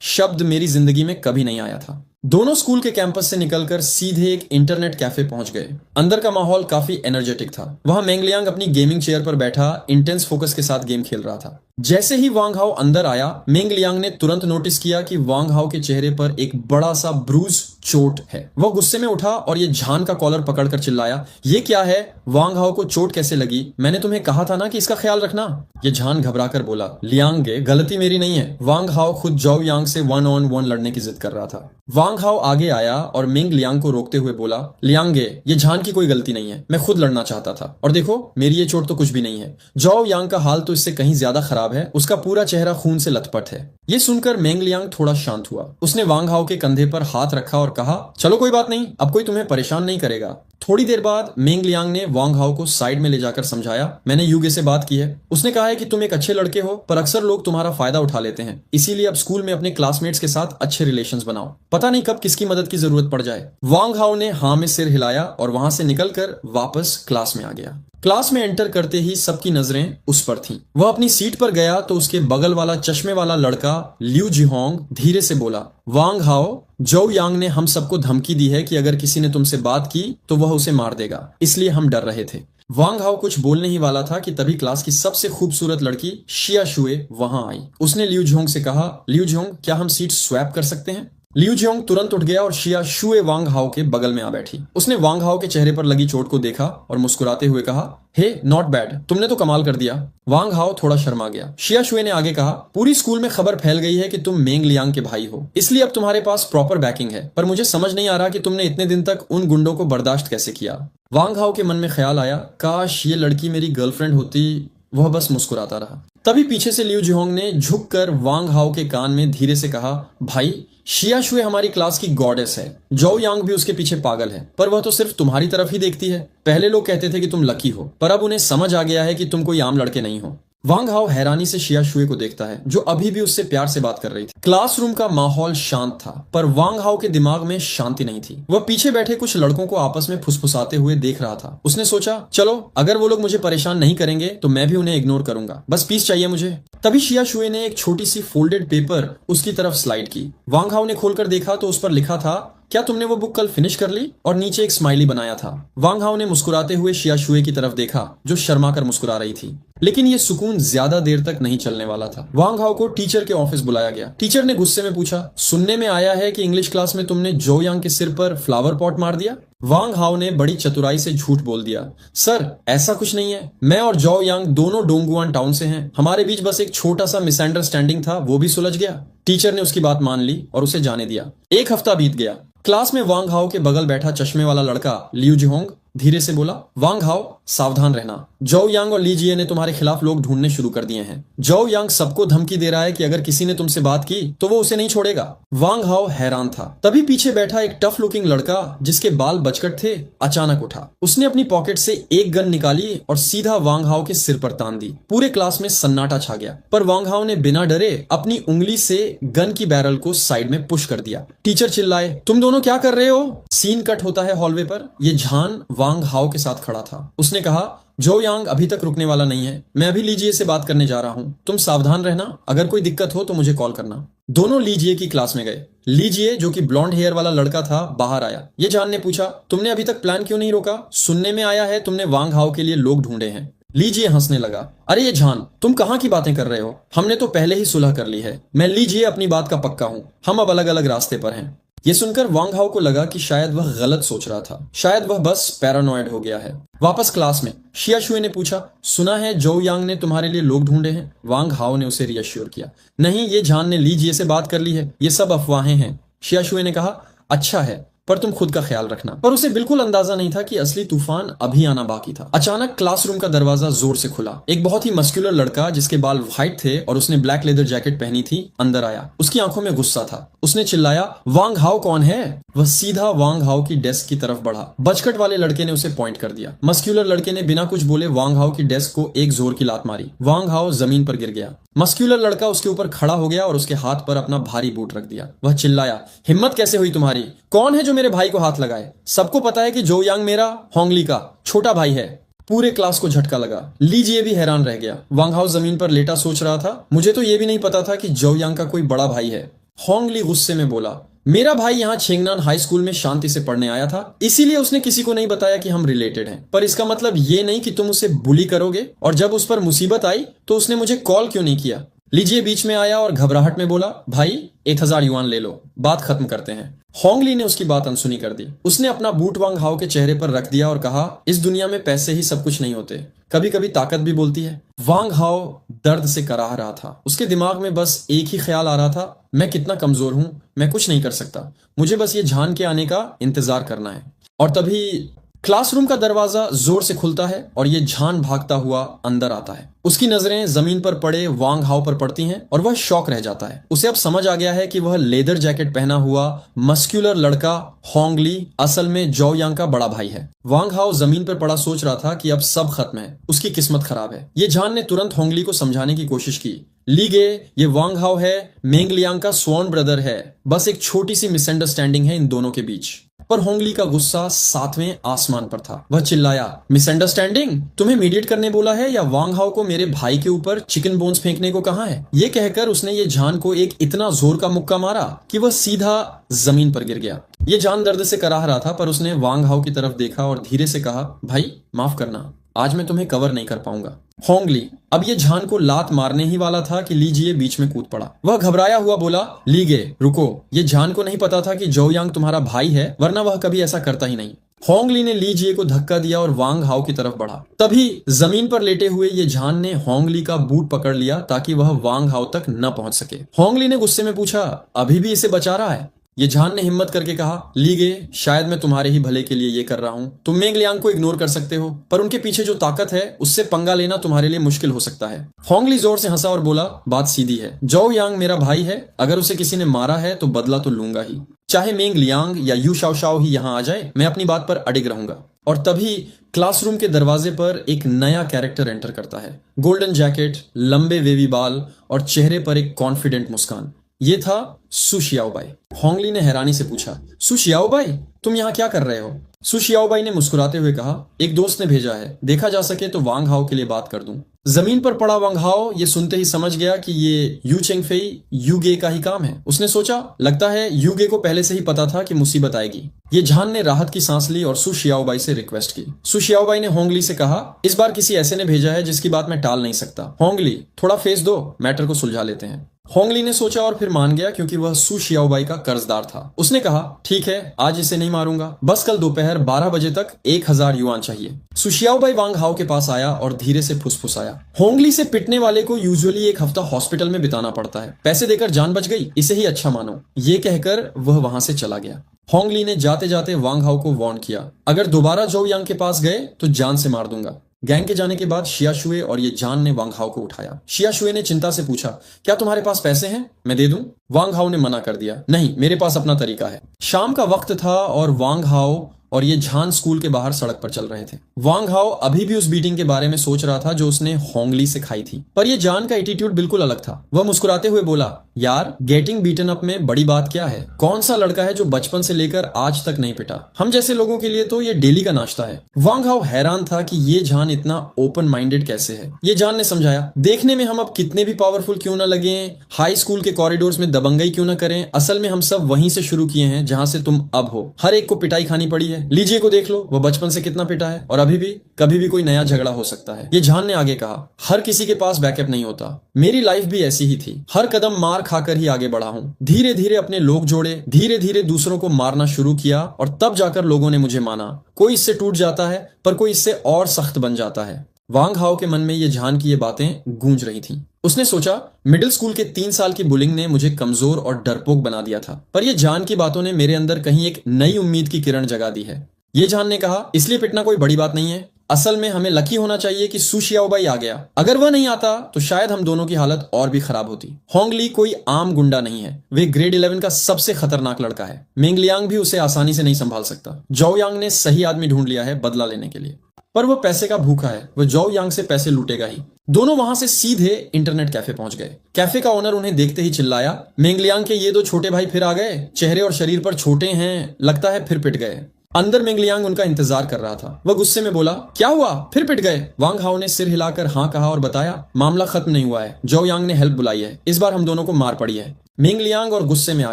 शब्द मेरी जिंदगी में कभी नहीं आया था। दोनों स्कूल के कैंपस से निकलकर सीधे एक इंटरनेट कैफे पहुंच गए। अंदर का माहौल काफी एनर्जेटिक था। वहां मेंगलियांग अपनी गेमिंग चेयर पर बैठा इंटेंस फोकस के साथ गेम खेल रहा था। जैसे ही वांग हाओ अंदर आया, मेंगलियांग ने तुरंत नोटिस किया कि वांग हाओ के चेहरे पर एक बड़ा सा ब्रूज चोट है। वह गुस्से में उठा और ये झान का कॉलर पकड़कर चिल्लाया, ये क्या है? वांग हाओ को चोट कैसे लगी? मैंने तुम्हें कहा था ना कि इसका ख्याल रखना। ये झान घबराकर बोला, लियांगे, गलती मेरी नहीं है। वांग हाओ खुद जाओ यांग से 1-on-1 लड़ने की जिद कर रहा था। वांग हाओ आगे आया और मिंग लियांग को रोकते हुए बोला, लियांगे, ये झान की कोई गलती नहीं है, मैं खुद लड़ना चाहता था, और देखो मेरी ये चोट तो कुछ भी नहीं है। जाओ यांग का हाल तो इससे कहीं ज्यादा खराब है, उसका पूरा चेहरा खून से लथपथ है। ये सुनकर मेंग लियांग थोड़ा शांत हुआ। उसने वांग हाओ के कंधे पर हाथ रखा और कहा, चलो कोई बात नहीं, अब कोई तुम्हें परेशान नहीं करेगा। थोड़ी देर बाद मेंग लियांग ने वांग हाओ को साइड में ले जाकर समझाया, मैंने यूगे से बात की है, उसने कहा है कि तुम एक अच्छे लड़के हो, पर अक्सर लोग तुम्हारा फायदा उठा लेते हैं, इसीलिए अब स्कूल में अपने क्लासमेट्स के साथ अच्छे रिलेशंस बनाओ, पता नहीं कब किसकी मदद की जरूरत पड़ जाए। वांग हाओ ने हाँ में सिर हिलाया और वहां से निकलकर वापस क्लास में आ गया। क्लास में एंटर करते ही सबकी नजरें उस पर थीं। वह अपनी सीट पर गया तो उसके बगल वाला चश्मे वाला लड़का लिू जिहोंग धीरे से बोला, वांग हाओ, जोउ यांग ने हम सबको धमकी दी है कि अगर किसी ने तुमसे बात की तो वह उसे मार देगा, इसलिए हम डर रहे थे। वांग हाओ कुछ बोलने ही वाला था कि तभी क्लास की सबसे खूबसूरत लड़की शिया शुए वहां आई। उसने लिू जिहोंग से कहा, लिू जिहोंग, क्या हम सीट स्वैप कर सकते हैं? लिू जिहोंग तुरंत उठ गया और शिया शुए वांग हाओ के बगल में आ बैठी। उसने वांग हाओ के चेहरे पर लगी चोट को देखा और मुस्कुराते हुए कहा, हे नॉट बैड, तुमने तो कमाल कर दिया। वांग हाओ थोड़ा शर्मा गया। शिया शुए ने आगे कहा, पूरी स्कूल में खबर फैल गई है कि तुम मेंग लियांग के भाई हो, इसलिए अब तुम्हारे पास प्रॉपर बैकिंग है, पर मुझे समझ नहीं आ रहा कि तुमने इतने दिन तक उन गुंडों को बर्दाश्त कैसे किया। वांग हाओ के मन में ख्याल आया, काश ये लड़की मेरी गर्लफ्रेंड होती। वह बस मुस्कुराता रहा। तभी पीछे से लिu जिहोंग ने झुककर वांग हाओ के कान में धीरे से कहा, भाई शिया शुए हमारी क्लास की गॉडेस है। जोउ यांग भी उसके पीछे पागल है, पर वह तो सिर्फ तुम्हारी तरफ ही देखती है। पहले लोग कहते थे कि तुम लकी हो, पर अब उन्हें समझ आ गया है कि तुम कोई आम लड़के नहीं हो। वांग हाओ हैरानी से शिया शुए को देखता है, जो अभी भी उससे प्यार से बात कर रही थी। क्लासरूम का माहौल शांत था, पर वांग हाओ के दिमाग में शांति नहीं थी। वह पीछे बैठे कुछ लड़कों को आपस में फुसफुसाते हुए देख रहा था। उसने सोचा, चलो अगर वो लोग मुझे परेशान नहीं करेंगे तो मैं भी उन्हें इग्नोर करूंगा, बस पीस चाहिए मुझे। तभी शिया शुए ने एक छोटी सी फोल्डेड पेपर उसकी तरफ स्लाइड की। वांग हाओ ने खोलकर देखा तो उस पर लिखा था, क्या तुमने वो बुक कल फिनिश कर ली? और नीचे एक स्माइली बनाया था। वांग हाओ ने मुस्कुराते हुए शिया शुए की तरफ देखा, जो शर्मा कर मुस्कुरा रही थी। लेकिन ये सुकून ज्यादा देर तक नहीं चलने वाला था। वांग हाओ को टीचर के ऑफिस बुलाया गया। टीचर ने गुस्से में पूछा, सुनने में आया है कि इंग्लिश क्लास में तुमने जोउ यांग के सिर पर फ्लावर पॉट मार दिया। वांग हाओ ने बड़ी चतुराई से झूठ बोल दिया, सर ऐसा कुछ नहीं है, मैं और जोउ यांग दोनों डोंगुआन टाउन से हैं। हमारे बीच बस एक छोटा सा मिसअंडरस्टैंडिंग था, वो भी सुलझ गया। टीचर ने उसकी बात मान ली और उसे जाने दिया। एक हफ्ता बीत गया। क्लास में वांग हाओ के बगल बैठा चश्मे वाला लड़का लिu जिहोंग धीरे से बोला, वांग हाओ सावधान रहना, जोउ यांग और ली जिए ने तुम्हारे खिलाफ लोग ढूंढने शुरू कर दिए हैं। जोउ यांग सबको धमकी दे रहा है कि अगर किसी ने तुमसे बात की तो वो उसे नहीं छोड़ेगा। वांग हाओ हैरान था। तभी पीछे बैठा एक टफ लुकिंग लड़का जिसके बाल बचकट थे अचानक उठा। उसने अपनी पॉकेट से एक गन निकाली और सीधा वांग हाओ के सिर पर तान दी। पूरे क्लास में सन्नाटा छा गया, पर वांग हाओ ने बिना डरे अपनी उंगली से गन की बैरल को साइड में पुश कर दिया। टीचर चिल्लाए, तुम दोनों क्या कर रहे हो? सीन कट होता है हॉलवे पर। ये झान वांग हाओ के साथ खड़ा था। उसने कहा, जोउ यांग अभी तक रुकने वाला नहीं है, मैं अभी लीजिए से बात करने जा रहा हूँ, तुम सावधान रहना, अगर कोई दिक्कत हो तो मुझे कॉल करना। दोनों लीजिए की क्लास में गए। लीजिए जो कि ब्लॉन्ड हेयर वाला लड़का था बाहर आया। ये जान ने पूछा, तुमने अभी तक प्लान क्यों नहीं रोका? सुनने में आया है तुमने वांग हाओ के लिए लोग ढूंढे हैं। लीजिए हंसने लगा, अरे ये झान तुम कहाँ की बातें कर रहे हो? हमने तो पहले ही सुलह कर ली है। मैं लीजिए अपनी बात का पक्का हूँ, हम अब अलग अलग रास्ते पर हैं। ये सुनकर वांग हाओ को लगा कि शायद वह गलत सोच रहा था, शायद वह बस पैरानॉइड हो गया है। वापस क्लास में शिया शुए ने पूछा, सुना है जोउ यांग ने तुम्हारे लिए लोग ढूंढे हैं? वांग हाओ ने उसे रियश्योर किया, नहीं, ये झान ने लीजिए से बात कर ली है, ये सब अफवाहें हैं। शिया शुए ने कहा, अच्छा है, पर तुम खुद का ख्याल रखना। पर उसे बिल्कुल अंदाजा नहीं था कि असली तूफान अभी आना बाकी था। अचानक क्लासरूम का दरवाजा जोर से खुला। एक बहुत ही मस्कुलर लड़का जिसके बाल व्हाइट थे और उसने ब्लैक लेदर जैकेट पहनी थी अंदर आया। उसकी आंखों में गुस्सा था। उसने चिल्लाया, वांग हाओ कौन है? वह सीधा वांग हाओ की डेस्क की तरफ बढ़ा। बचकट वाले लड़के ने उसे पॉइंट कर दिया। मस्कुलर लड़के ने बिना कुछ बोले वांग हाओ की डेस्क को एक जोर की लात मारी। वांग हाओ जमीन पर गिर गया। मस्कुलर लड़का उसके ऊपर खड़ा हो गया और उसके हाथ पर अपना भारी बूट रख दिया। वह चिल्लाया, हिम्मत कैसे हुई तुम्हारी? कौन है जो मेरे भाई को हाथ लगाए? सबको पता है कि जोउ यांग मेरा होंगली का छोटा भाई है। पूरे क्लास को झटका लगा। लीजिए भी हैरान रह गया। वांग हाओ जमीन पर लेटा सोच रहा था, मुझे तो ये भी नहीं पता था कि जोउ यांग का कोई बड़ा भाई है। होंगली गुस्से में बोला, मेरा भाई यहाँ छेंगनान हाई स्कूल में शांति से पढ़ने आया था, इसीलिए उसने किसी को नहीं बताया कि हम रिलेटेड हैं। पर इसका मतलब ये नहीं कि तुम उसे बुली करोगे, और जब उस पर मुसीबत आई तो उसने मुझे कॉल क्यों नहीं किया? लीजिए बीच में आया और घबराहट में बोला, भाई 1000 युआन ले लो, बात खत्म करते हैं। होंगली ने उसकी बात अनसुनी कर दी। उसने अपना बूट वांग हाओ के चेहरे पर रख दिया और कहा, इस दुनिया में पैसे ही सब कुछ नहीं होते, कभी कभी ताकत भी बोलती है। वांग हाओ दर्द से कराह रहा था। उसके दिमाग में बस एक ही ख्याल आ रहा था, मैं कितना कमजोर हूं, मैं कुछ नहीं कर सकता, मुझे बस ये झान के आने का इंतजार करना है। और तभी क्लासरूम का दरवाजा जोर से खुलता है और ये झान भागता हुआ अंदर आता है। उसकी नजरें जमीन पर पड़े वांग हाओ पर पड़ती हैं और वह शॉक रह जाता है। उसे अब समझ आ गया है कि वह लेदर जैकेट पहना हुआ मस्कुलर लड़का होंगली असल में जोउ यांग का बड़ा भाई है। वांग हाओ जमीन पर पड़ा सोच रहा था कि अब सब खत्म है, उसकी किस्मत खराब है। ये झान ने तुरंत होंगली को समझाने की कोशिश की, लीगे ये वांग हाओ है, मेंग लियांग का स्वॉन ब्रदर है, बस एक छोटी सी मिसअंडरस्टैंडिंग है इन दोनों के बीच। पर होंगली का गुस्सा 7वें आसमान पर था। वह चिल्लाया, मिसअंडरस्टैंडिंग? तुम्हें मीडिएट करने बोला है या वांग हाओ को मेरे भाई के ऊपर चिकन बोन्स फेंकने को कहा है? ये कहकर उसने ये झान को एक इतना जोर का मुक्का मारा कि वह सीधा जमीन पर गिर गया। ये जान दर्द से कराह रहा था, पर उसने वांग हाओ की तरफ देखा और धीरे से कहा, भाई माफ करना, आज मैं तुम्हें कवर नहीं कर पाऊंगा। होंगली अब ये झान को लात मारने ही वाला था कि लीजिए बीच में कूद पड़ा। वह घबराया हुआ बोला, लीगे रुको, ये झान को नहीं पता था कि जोउ यांग तुम्हारा भाई है, वरना वह कभी ऐसा करता ही नहीं। होंगली ने लीजिए को धक्का दिया और वांग हाओ की तरफ बढ़ा। तभी जमीन पर लेटे हुए ये झान ने होंगली का बूट पकड़ लिया ताकि वह वांग हाओ तक न पहुंच सके। होंगली ने गुस्से में पूछा, अभी भी इसे बचा रहा है? ये झान ने हिम्मत करके कहा, लीगे, शायद मैं तुम्हारे ही भले के लिए ये कर रहा हूं। तुम मेंग लियांग को इग्नोर कर सकते हो, पर उनके पीछे जो ताकत है उससे पंगा लेना तुम्हारे लिए मुश्किल हो सकता है। होंगली जोर से हंसा और बोला, बात सीधी है। जोउ यांग मेरा भाई है, अगर उसे किसी ने मारा है तो बदला तो लूंगा ही। चाहे मेंग लियांग या यू शाओशाओ ही यहाँ आ जाए, मैं अपनी बात पर अडिग रहूंगा। और तभी क्लासरूम के दरवाजे पर एक नया कैरेक्टर एंटर करता है। गोल्डन जैकेट, लंबे वेवी बाल और चेहरे पर एक कॉन्फिडेंट मुस्कान। ये था सु शियाओबाई। होंगली ने हैरानी से पूछा, सु शियाओबाई, तुम यहाँ क्या कर रहे हो? सु शियाओबाई ने मुस्कुराते हुए कहा, एक दोस्त ने भेजा है, देखा जा सके तो वांग हाओ के लिए बात कर दूं। जमीन पर पड़ा वांग हाओ ये सुनते ही समझ गया कि ये यू चेंगफेई यूगे का ही काम है। उसने सोचा, लगता है यूगे को पहले से ही पता था कि मुसीबत आएगी। ये झान ने राहत की सांस ली और सु शियाओबाई से रिक्वेस्ट की। सु शियाओबाई ने होंगली से कहा, इस बार किसी ऐसे ने भेजा है जिसकी बात मैं टाल नहीं सकता। होंगली, थोड़ा फेस दो, मैटर को सुलझा लेते हैं। होंगली ने सोचा और फिर मान गया, क्योंकि वह सु शियाओबाई का कर्जदार था। उसने कहा, ठीक है, आज इसे नहीं मारूंगा, बस कल दोपहर 12 बजे तक 1000 युआन चाहिए। सु शियाओबाई वांग हाओ के पास आया और धीरे से फुसफुसाया, होंगली से पिटने वाले को यूजुअली एक हफ्ता हॉस्पिटल में बिताना पड़ता है, पैसे देकर जान बच गई, इसे ही अच्छा मानो। ये कहकर वह वहां से चला गया। होंगली ने जाते जाते वांग हाओ को वार्न किया, अगर दोबारा जोउ यांग के पास गए तो जान से मार दूंगा। गैंग के जाने के बाद शिया शुए और ये जान ने वांग हाओ को उठाया। शिया शुए ने चिंता से पूछा, क्या तुम्हारे पास पैसे हैं, मैं दे दूं? वांग हाओ ने मना कर दिया, नहीं, मेरे पास अपना तरीका है। शाम का वक्त था और वांग हाओ और ये झान स्कूल के बाहर सड़क पर चल रहे थे। वांग हाओ अभी भी उस बीटिंग के बारे में सोच रहा था जो उसने होंगली से खाई थी, पर ये जान का एटीट्यूड बिल्कुल अलग था। वह मुस्कुराते हुए बोला, यार, गेटिंग बीटन अप में बड़ी बात क्या है? कौन सा लड़का है जो बचपन से लेकर आज तक नहीं पिटा? हम जैसे लोगों के लिए तो ये डेली का नाश्ता है। वांग हाओ हैरान था कि ये जान इतना ओपन माइंडेड कैसे है। ये जान ने समझाया, देखने में हम अब कितने भी पावरफुल क्यों ना लगे, हाई स्कूल के कॉरिडोर्स में दबंगई क्यों ना करें, असल में हम सब वहीं से शुरू किए हैं जहां से तुम अब हो। हर एक को पिटाई खानी पड़ी है। लीजिए को देख लो, वह बचपन से कितना पिटा है और अभी भी कभी भी कोई नया झगड़ा हो सकता है। ये जान ने आगे कहा, हर किसी के पास बैकअप नहीं होता। मेरी लाइफ भी ऐसी ही थी, हर कदम मार खाकर ही आगे बढ़ा हूँ। धीरे धीरे अपने लोग जोड़े, धीरे धीरे दूसरों को मारना शुरू किया और तब जाकर लोगों ने मुझे माना। कोई इससे टूट जाता है, पर कोई इससे और सख्त बन जाता है। वांग हाओ के मन में ये जान की ये बातें गूंज रही थीं। उसने सोचा, मिडिल स्कूल के 3 साल की बुलिंग ने मुझे कमजोर और डरपोक बना दिया था, पर ये जान की बातों ने मेरे अंदर कहीं एक नई उम्मीद की किरण जगा दी है। ये जान ने कहा, इसलिए पिटना कोई बड़ी बात नहीं है। असल में हमें लकी होना चाहिए कि सु शियाओबाई आ गया। अगर वह नहीं आता तो शायद हम दोनों की हालत और भी खराब होती। होंगली कोई आम गुंडा नहीं है, वे ग्रेड 11 का सबसे खतरनाक लड़का है। मेंग लियांग भी उसे आसानी से नहीं संभाल सकता। जोउ यांग ने सही आदमी ढूंढ लिया है बदला लेने के लिए, पर वह पैसे का भूखा है, वह जोउ यांग से पैसे लूटेगा ही। दोनों वहां से सीधे इंटरनेट कैफे पहुंच गए। कैफे का ओनर उन्हें देखते ही चिल्लाया, मेंग लियांग के ये 2 छोटे भाई फिर आ गए, चेहरे और शरीर पर छोटे हैं, लगता है फिर पिट गए। अंदर मेंग लियांग उनका इंतजार कर रहा था। वह गुस्से में बोला, क्या हुआ, फिर पिट गए? वांग हाओ ने सिर हिलाकर हाँ कहा और बताया, मामला खत्म नहीं हुआ है, जोउ यांग ने हेल्प बुलाई है, इस बार हम दोनों को मार पड़ी है। मेंग लियांग और गुस्से में आ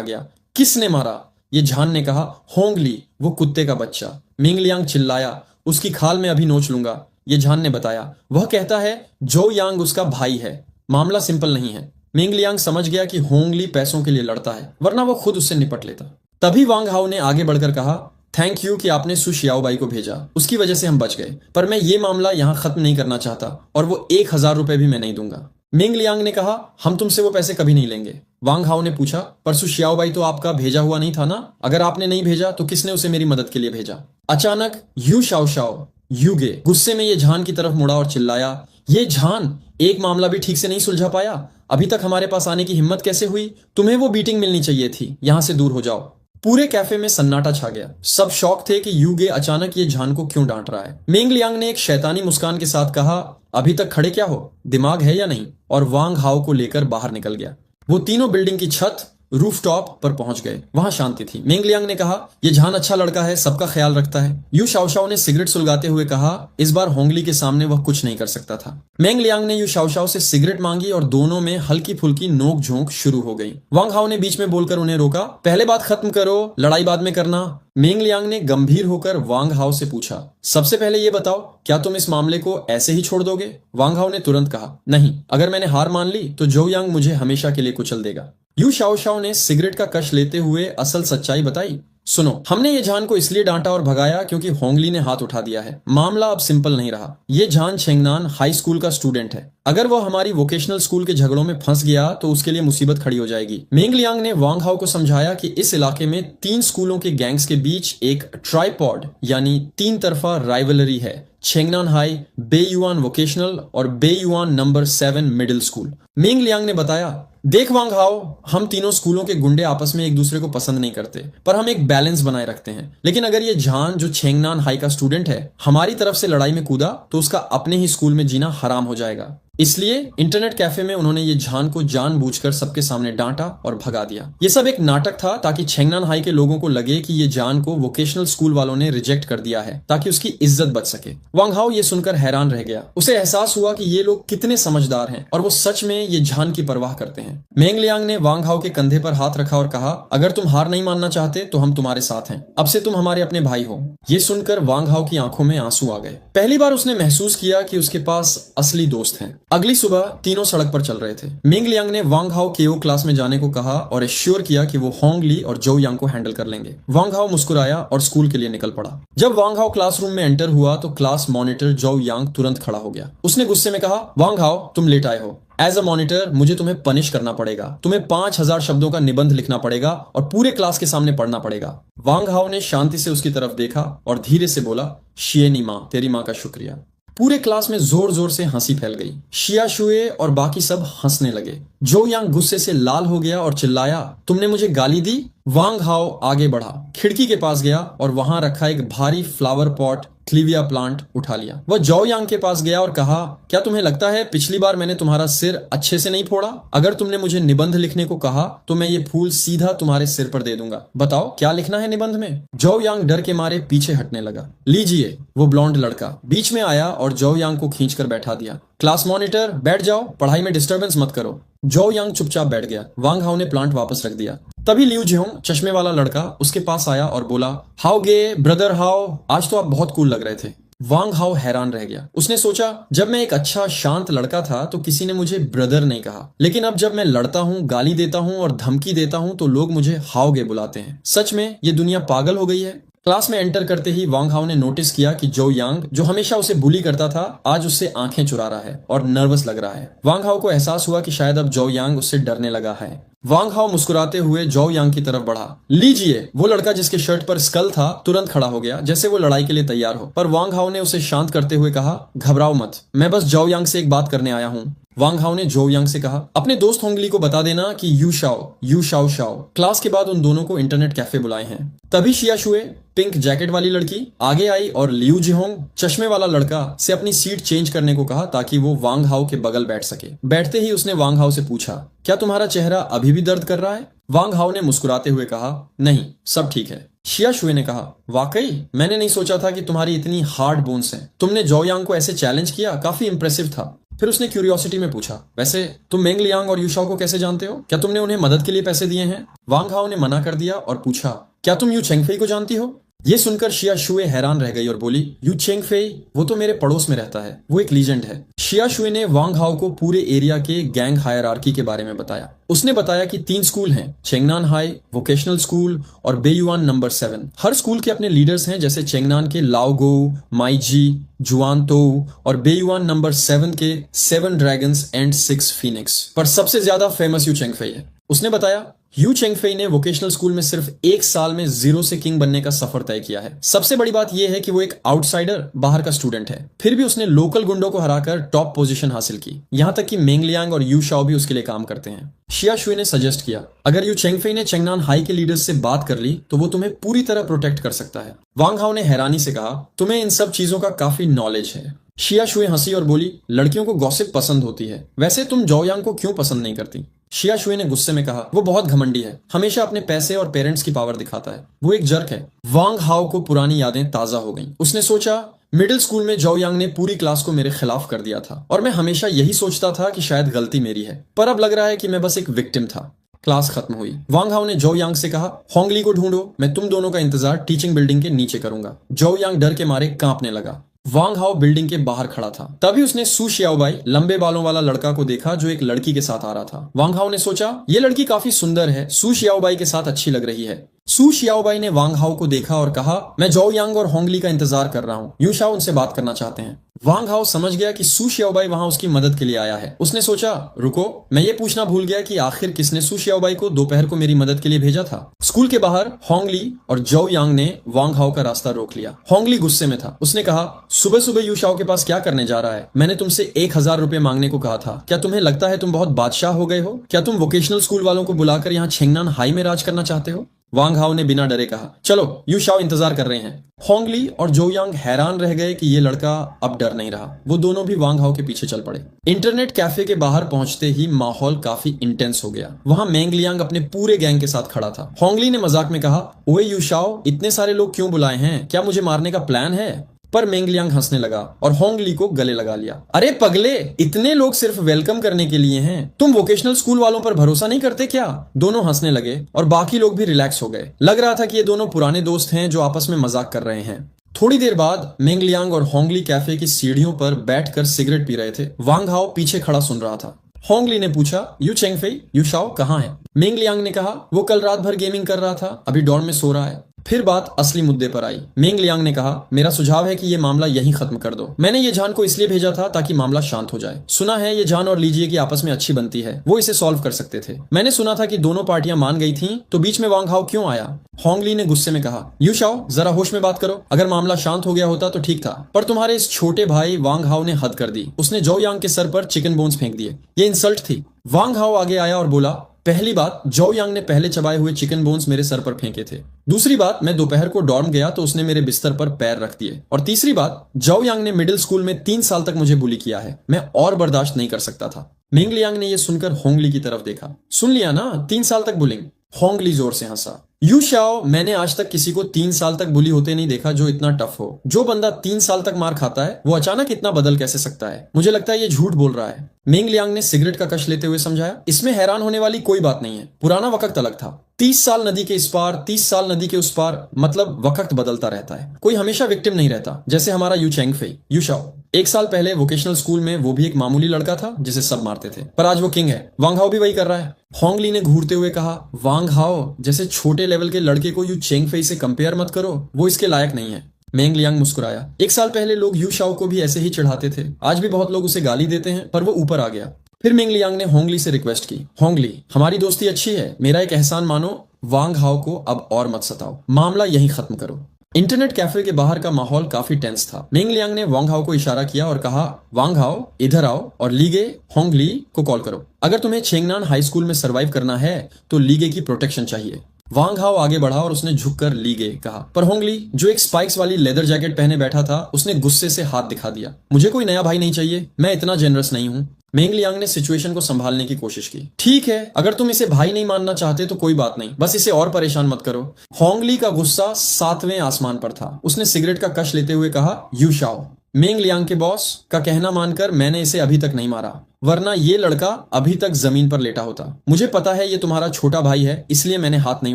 गया, किसने मारा? ये झान ने कहा, होंगली, वो कुत्ते का बच्चा। मेंग लियांग चिल्लाया, उसकी खाल में अभी नोच लूंगा। ये झान ने बताया, वह कहता है जोउ यांग उसका भाई है। मामला सिंपल नहीं है। मेंग लियांग समझ गया कि होंगली पैसों के लिए लड़ता है, वरना वो खुद उससे निपट लेता। तभी वांग हाओ ने आगे बढ़कर कहा, थैंक यू कि आपने सु शियाओबाई को भेजा, उसकी वजह से हम बच गए, पर मैं ये मामला यहाँ खत्म नहीं करना चाहता और वो 1000 रुपए भी मैं नहीं दूंगा। मेंग लियांग ने कहा, हम तुमसे वो पैसे कभी नहीं लेंगे। वांग हाओ ने पूछा, पर सु शियाओबाई तो आपका भेजा हुआ नहीं था ना? अगर आपने नहीं भेजा तो किसने उसे मेरी मदद के लिए भेजा? अचानक यू शाओशाओ यूगे गुस्से में ये झान की तरफ मुड़ा और चिल्लाया, ये झान, एक मामला भी ठीक से नहीं सुलझा पाया, अभी तक हमारे पास आने की हिम्मत कैसे हुई? तुम्हें वो बीटिंग मिलनी चाहिए थी, यहाँ से दूर हो जाओ। पूरे कैफे में सन्नाटा छा गया। सब शौक थे कि यूगे अचानक ये झान को क्यों डांट रहा है। मेंग लियांग ने एक शैतानी मुस्कान के साथ कहा, अभी तक खड़े क्या हो, दिमाग है या नहीं? और वांग हाओ को लेकर बाहर निकल गया। वो तीनों बिल्डिंग की छत रूफटॉप पर पहुंच गए। वहां शांति थी। मेंग लियांग ने कहा, यह झान अच्छा लड़का है, सबका ख्याल रखता है। यू शाओशाओ ने सिगरेट सुलगाते हुए कहा, इस बार होंगली के सामने वह कुछ नहीं कर सकता था। मेंग लियांग ने यू शाओशाओ से सिगरेट मांगी और दोनों में हल्की फुल्की नोक झोंक शुरू हो गई। वांग हाओ ने बीच में बोलकर उन्हें रोका, पहले बात खत्म करो, लड़ाई बाद में करना। मेंग लियांग ने गंभीर होकर वांग हाओ से पूछा, सबसे पहले ये बताओ, क्या तुम इस मामले को ऐसे ही छोड़ दोगे? वांग हाओ ने तुरंत कहा, नहीं, अगर मैंने हार मान ली तो जोउ यांग मुझे हमेशा के लिए कुचल देगा। यू शाओशाओ ने सिगरेट का कश लेते हुए असल सच्चाई बताई। सुनो, हमने ये झान को इसलिए डांटा और भगाया क्योंकि होंगली ने हाथ उठा दिया है। मामला अब सिंपल नहीं रहा। ये झान चेंगनान हाई स्कूल का स्टूडेंट है। अगर वो हमारी वोकेशनल स्कूल के झगड़ों में फंस गया तो उसके लिए मुसीबत खड़ी हो जाएगी। मेंग लियांग ने वांग हाओ को समझाया कि इस इलाके में 3 स्कूलों के गैंग्स के बीच एक ट्राइपॉड यानी 3 तरफा राइवलरी है, चेंगनान हाई, बेयुआन वोकेशनल और बेयुआन नंबर 7 मिडिल स्कूल। मेंग लियांग ने बताया, देख वांग हाओ, हम तीनों स्कूलों के गुंडे आपस में एक दूसरे को पसंद नहीं करते, पर हम एक बैलेंस बनाए रखते हैं। लेकिन अगर ये झान जो चेंगनान हाई का स्टूडेंट है हमारी तरफ से लड़ाई में कूदा तो उसका अपने ही स्कूल में जीना हराम हो जाएगा। इसलिए इंटरनेट कैफे में उन्होंने ये झान को जानबूझकर सबके सामने डांटा और भगा दिया। ये सब एक नाटक था ताकि चेंगनान हाई के लोगों को लगे कि ये झान को वोकेशनल स्कूल वालों ने रिजेक्ट कर दिया है ताकि उसकी इज्जत बच सके। वांग हाओ ये सुनकर हैरान रह गया। उसे एहसास हुआ कि ये लोग कितने समझदार हैं और वो सच में ये झान की परवाह करते हैं। मेंग लियांग ने वांग हाओ के कंधे पर हाथ रखा और कहा, अगर तुम हार नहीं मानना चाहते तो हम तुम्हारे साथ हैं। अब से तुम हमारे अपने भाई हो। ये सुनकर वांग हाओ की आंखों में आंसू आ गए। पहली बार उसने महसूस किया कि उसके पास असली दोस्त हैं। अगली सुबह तीनों सड़क पर चल रहे थे। मेंग लियांग ने वांग हाओ केओ क्लास में जाने को कहा और एश्योर किया कि वो होंगली और जोउ यांग को हैंडल कर लेंगे। वांग हाओ मुस्कुराया और स्कूल के लिए निकल पड़ा। जब वांग हाओ क्लासरूम में एंटर हुआ तो क्लास मॉनिटर जोउ यांग तुरंत खड़ा हो गया। उसने गुस्से में कहा, वांग हाओ, तुम लेट आए हो। एज अ मॉनिटर मुझे तुम्हें पनिश करना पड़ेगा। तुम्हें 5000 शब्दों का निबंध लिखना पड़ेगा और पूरे क्लास के सामने पढ़ना पड़ेगा। वांग हाओ ने शांति से उसकी तरफ देखा और धीरे से बोला, शिएनी माँ, तेरी माँ का शुक्रिया। पूरे क्लास में जोर जोर से हंसी फैल गई। शिया शुए और बाकी सब हंसने लगे। जो यांग गुस्से से लाल हो गया और चिल्लाया, तुमने मुझे गाली दी? वांग हाओ आगे बढ़ा, खिड़की के पास गया और वहां रखा एक भारी फ्लावर पॉट क्लीविया प्लांट उठा लिया। वह जो यांग के पास गया और कहा, क्या तुम्हें लगता है पिछली बार मैंने तुम्हारा सिर अच्छे से नहीं फोड़ा? अगर तुमने मुझे निबंध लिखने को कहा तो मैं ये फूल सीधा तुम्हारे सिर पर दे दूंगा। बताओ क्या लिखना है निबंध में? जो यांग डर के मारे पीछे हटने लगा। लीजिए, वो ब्लॉन्ड लड़का बीच में आया और जो यांग को खींचकर बैठा दिया। क्लास मॉनिटर, बैठ जाओ, पढ़ाई में डिस्टर्बेंस मत करो। जो यांग चुपचाप बैठ गया। वांग हाओ ने प्लांट वापस रख दिया। तभी लियू जिहोंग, चश्मे वाला लड़का, उसके पास आया और बोला, हाउ गे ब्रदर हाओ, आज तो आप बहुत कूल लग रहे थे। वांग हाओ हैरान रह गया। उसने सोचा, जब मैं एक अच्छा शांत लड़का था तो किसी ने मुझे ब्रदर नहीं कहा, लेकिन अब जब मैं लड़ता हूँ, गाली देता हूँ और धमकी देता हूँ तो लोग मुझे हाओ गे बुलाते हैं। सच में ये दुनिया पागल हो गई है। क्लास में एंटर करते ही वांग हाओ ने नोटिस किया कि जो यांग, जो हमेशा उसे बुली करता था, आज उससे आंखें चुरा रहा है और नर्वस लग रहा है। वांग हाओ को एहसास हुआ कि शायद अब जो यांग उससे डरने लगा है। वांग हाओ मुस्कुराते हुए जो यांग की तरफ बढ़ा। लीजिए, वो लड़का जिसके शर्ट पर स्कल था तुरंत खड़ा हो गया जैसे वो लड़ाई के लिए तैयार हो। पर वांग हाओ ने उसे शांत करते हुए कहा, घबराओ मत, मैं बस जो यांग से एक बात करने आया हूँ। वांग हाओ ने जो यांग से कहा, अपने दोस्त होंगली को बता देना कि यू शाओ शाओ। क्लास के बाद उन दोनों को इंटरनेट कैफे बुलाए हैं। तभी शिया शुए, पिंक जैकेट वाली लड़की, आगे आई और लियू जिहोंग, चश्मे वाला लड़का, से अपनी सीट चेंज करने को कहा ताकि वो वांग हाओ के बगल बैठ सके। बैठते ही उसने वांग हाओ से पूछा, क्या तुम्हारा चेहरा अभी भी दर्द कर रहा है? वांग हाओ ने मुस्कुराते हुए कहा, नहीं, सब ठीक है। शिया शुए ने कहा, वाकई मैंने नहीं सोचा था कि तुम्हारी इतनी हार्ड बोन्स हैं। तुमने जो यांग को ऐसे चैलेंज किया, काफी इंप्रेसिव था। फिर उसने क्यूरियोसिटी में पूछा, वैसे तुम मेंग लियांग और यूशाओ को कैसे जानते हो? क्या तुमने उन्हें मदद के लिए पैसे दिए हैं? वांग हाओ ने मना कर दिया और पूछा, क्या तुम यू चेंगफेई को जानती हो? ये सुनकर शिया शुए हैरान रह गई और बोली, यू चेंगफेई? वो तो मेरे पड़ोस में रहता है, वो एक लीजेंड है। शिया शुए ने वांग हाओ को पूरे एरिया के गैंग हायरार्की के बारे में बताया। उसने बताया कि 3 स्कूल हैं, चेंगनान हाई, वोकेशनल स्कूल और बेयुआन नंबर 7। हर स्कूल के अपने लीडर्स हैं, जैसे चेंगनान के लाओगो, माईजी, जुआन तो और बेयुआन नंबर 7 के 7 ड्रैगन्स एंड 6 फीनिक्स। पर सबसे ज्यादा फेमस यू चेंगफेई है। उसने बताया, यू चेंगफेई ने वोकेशनल स्कूल में सिर्फ 1 साल में 0 से किंग बनने का सफर तय किया है। सबसे बड़ी बात यह है कि वो एक आउटसाइडर, बाहर का स्टूडेंट है, फिर भी उसने लोकल गुंडों को हराकर टॉप पोजीशन हासिल की। यहाँ तक कि मेंग लियांग और यू शाओ भी उसके लिए काम करते हैं। शिया शुए ने सजेस्ट किया, अगर यू चेंगफेई ने चेंगनान हाई के लीडर्स से बात कर ली तो वो तुम्हें पूरी तरह प्रोटेक्ट कर सकता है। वांग हाओ ने हैरानी से कहा, तुम्हें इन सब चीजों का काफी नॉलेज है। शिया शुए हंसी और बोली, लड़कियों को गॉसिप पसंद होती है, वैसे तुम जो यांग को क्यों पसंद नहीं करती? शिया शुए ने गुस्से में कहा, वो बहुत घमंडी है, हमेशा अपने पैसे और पेरेंट्स की पावर दिखाता है, वो एक जर्क है। वांग हाओ को पुरानी यादें ताजा हो गईं। उसने सोचा, मिडिल स्कूल में जो यांग ने पूरी क्लास को मेरे खिलाफ कर दिया था और मैं हमेशा यही सोचता था कि शायद गलती मेरी है, पर अब लग रहा है कि मैं बस एक विक्टिम था। क्लास खत्म हुई। वांग हाओ ने जो यांग से कहा, होंगली को ढूंढो, मैं तुम दोनों का इंतजार टीचिंग बिल्डिंग के नीचे करूंगा। जो यांग डर के मारे कांपने लगा। वांग हाओ बिल्डिंग के बाहर खड़ा था। तभी उसने सू शियाओबाई, लंबे बालों वाला लड़का को देखा जो एक लड़की के साथ आ रहा था। वांग हाओ ने सोचा, ये लड़की काफी सुंदर है, सू शियाओबाई के साथ अच्छी लग रही है। सू शियाओबाई ने वांग हाओ को देखा और कहा, मैं जोउ यांग और होंगली का इंतजार कर रहा हूँ, यू शाओ उनसे बात करना चाहते हैं। वांग हाओ समझ गया कि सू शियाओबाई वहां उसकी मदद के लिए आया है। उसने सोचा, रुको, मैं ये पूछना भूल गया कि आखिर किसने सू शियाओबाई को दोपहर को मेरी मदद के लिए भेजा था। स्कूल के बाहर होंगली और जोउ यांग ने वांग हाओ का रास्ता रोक लिया। होंगली गुस्से में था। उसने कहा, सुबह सुबह यू शाओ के पास क्या करने जा रहा है? मैंने तुमसे 1000 रुपए मांगने को कहा था। क्या तुम्हें लगता है तुम बहुत बादशाह हो गए हो? क्या तुम वोकेशनल स्कूल वालों को बुलाकर यहाँ छेंगनान हाई में राज करना चाहते हो? वांग हाओ ने बिना डरे कहा, चलो, यू शाओ इंतजार कर रहे हैं। होंगली और जोउ यांग हैरान रह गए कि ये लड़का अब डर नहीं रहा। वो दोनों भी वांग हाओ के पीछे चल पड़े। इंटरनेट कैफे के बाहर पहुंचते ही माहौल काफी इंटेंस हो गया। वहां मेंग लियांग अपने पूरे गैंग के साथ खड़ा था। होंगली ने मजाक में कहा, ओए यू शाओ, इतने सारे लोग क्यों बुलाए हैं? क्या मुझे मारने का प्लान है? पर मेंग लियांग हंसने लगा और होंगली को गले लगा लिया। अरे पगले, इतने लोग सिर्फ वेलकम करने के लिए हैं। तुम वोकेशनल स्कूल वालों पर भरोसा नहीं करते क्या? दोनों हंसने लगे और बाकी लोग भी रिलैक्स हो गए। लग रहा था कि ये दोनों पुराने दोस्त हैं जो आपस में मजाक कर रहे हैं। थोड़ी देर बाद मेंग लियांग और होंगली कैफे की सीढ़ियों पर बैठकर सिगरेट पी रहे थे। वांग हाओ पीछे खड़ा सुन रहा था। होंगली ने पूछा, यू चेंगफेई, यू शाओ कहाँ है? मेंग लियांग ने कहा, वो कल रात भर गेमिंग कर रहा था, अभी डॉर्म में सो रहा है। फिर बात असली मुद्दे पर आई। मेंग लियांग ने कहा, मेरा सुझाव है कि ये मामला यहीं खत्म कर दो। मैंने ये जान को इसलिए भेजा था ताकि मामला शांत हो जाए। सुना है ये जान और लीजिए की आपस में अच्छी बनती है, वो इसे सॉल्व कर सकते थे। मैंने सुना था कि दोनों पार्टियां मान गई थीं, तो बीच में वांग हाओ क्यों आया? होंगली ने गुस्से में कहा, यू शाओ, जरा होश में बात करो। अगर मामला शांत हो गया होता तो ठीक था, पर तुम्हारे इस छोटे भाई वांग हाओ ने हद कर दी। उसने जोउ यांग के सर पर चिकन बोन्स फेंक दिए। ये इंसल्ट थी। वांग हाओ आगे आया और बोला, पहली बात, जोउ यांग ने पहले चबाए हुए चिकन बोन्स मेरे सर पर फेंके थे। दूसरी बात, मैं दोपहर को डॉर्म गया तो उसने मेरे बिस्तर पर पैर रख दिए। और तीसरी बात, जोउ यांग ने मिडिल स्कूल में 3 साल तक मुझे बुली किया है। मैं और बर्दाश्त नहीं कर सकता था। मेंग लियांग ने यह सुनकर होंगली की तरफ देखा। सुन लिया ना, 3 साल तक बुलिंग? होंगली जोर से हंसा। यू शाओ, मैंने आज तक किसी को 3 साल तक बुली होते नहीं देखा जो इतना टफ हो। जो बंदा 3 साल तक मार खाता है वो अचानक इतना बदल कैसे सकता है? मुझे लगता है ये झूठ बोल रहा है। मेंग लियांग ने सिगरेट का कश लेते हुए समझाया, इसमें हैरान होने वाली कोई बात नहीं है। पुराना वक्त अलग था। 30 साल नदी के इस पार, 30 साल नदी के उस पार, मतलब वक्त बदलता रहता है। कोई हमेशा विक्टिम नहीं रहता। जैसे हमारा यू चेंगफेई। यू शाओ 1 साल पहले वोकेशनल स्कूल में वो भी एक मामूली लड़का था जिसे सब मारते थे, पर आज वो किंग है। वांग हाओ भी वही कर रहा है। होंगली ने घूरते हुए कहा, वांग हाओ जैसे छोटे लेवल के लड़के को यू चेंगफेई से कंपेयर मत करो, वो इसके लायक नहीं है। मेंग लियांग मुस्कुराया। 1 साल पहले लोग यू शाओ को भी ऐसे ही चिढ़ाते थे। आज भी बहुत लोग उसे गाली देते हैं, पर वो ऊपर आ गया। फिर मेंग लियांग ने होंगली से रिक्वेस्ट की, होंगली, हमारी दोस्ती अच्छी है, मेरा एक एहसान मानो, वांग हाओ को अब और मत सताओ, मामला यहीं खत्म करो। इंटरनेट कैफे के बाहर का माहौल काफी टेंस था। मेंग लियांग ने वांग हाओ को इशारा किया और कहा, वांग हाओ इधर आओ और लीगे होंगली को कॉल करो। अगर तुम्हें छेंगनान हाई स्कूल में सरवाइव करना है तो लीगे की प्रोटेक्शन चाहिए। वांग हाओ आगे बढ़ा और उसने झुककर लीगे कहा, पर होंगली जो एक स्पाइक्स वाली लेदर जैकेट पहने बैठा था उसने गुस्से से हाथ दिखा दिया। मुझे कोई नया भाई नहीं चाहिए, मैं इतना जेनरस नहीं हूँ। मेंग लियांग ने सिचुएशन को संभालने की कोशिश की। ठीक है, अगर तुम इसे भाई नहीं मानना चाहते तो कोई बात नहीं, बस इसे और परेशान मत करो। होंगली का गुस्सा 7वें आसमान पर था। उसने सिगरेट का कश लेते हुए कहा, यू शाओ, मेंग लियांग के बॉस का कहना मानकर मैंने इसे अभी तक नहीं मारा, वरना ये लड़का अभी तक जमीन पर लेटा होता। मुझे पता है ये तुम्हारा छोटा भाई है, इसलिए मैंने हाथ नहीं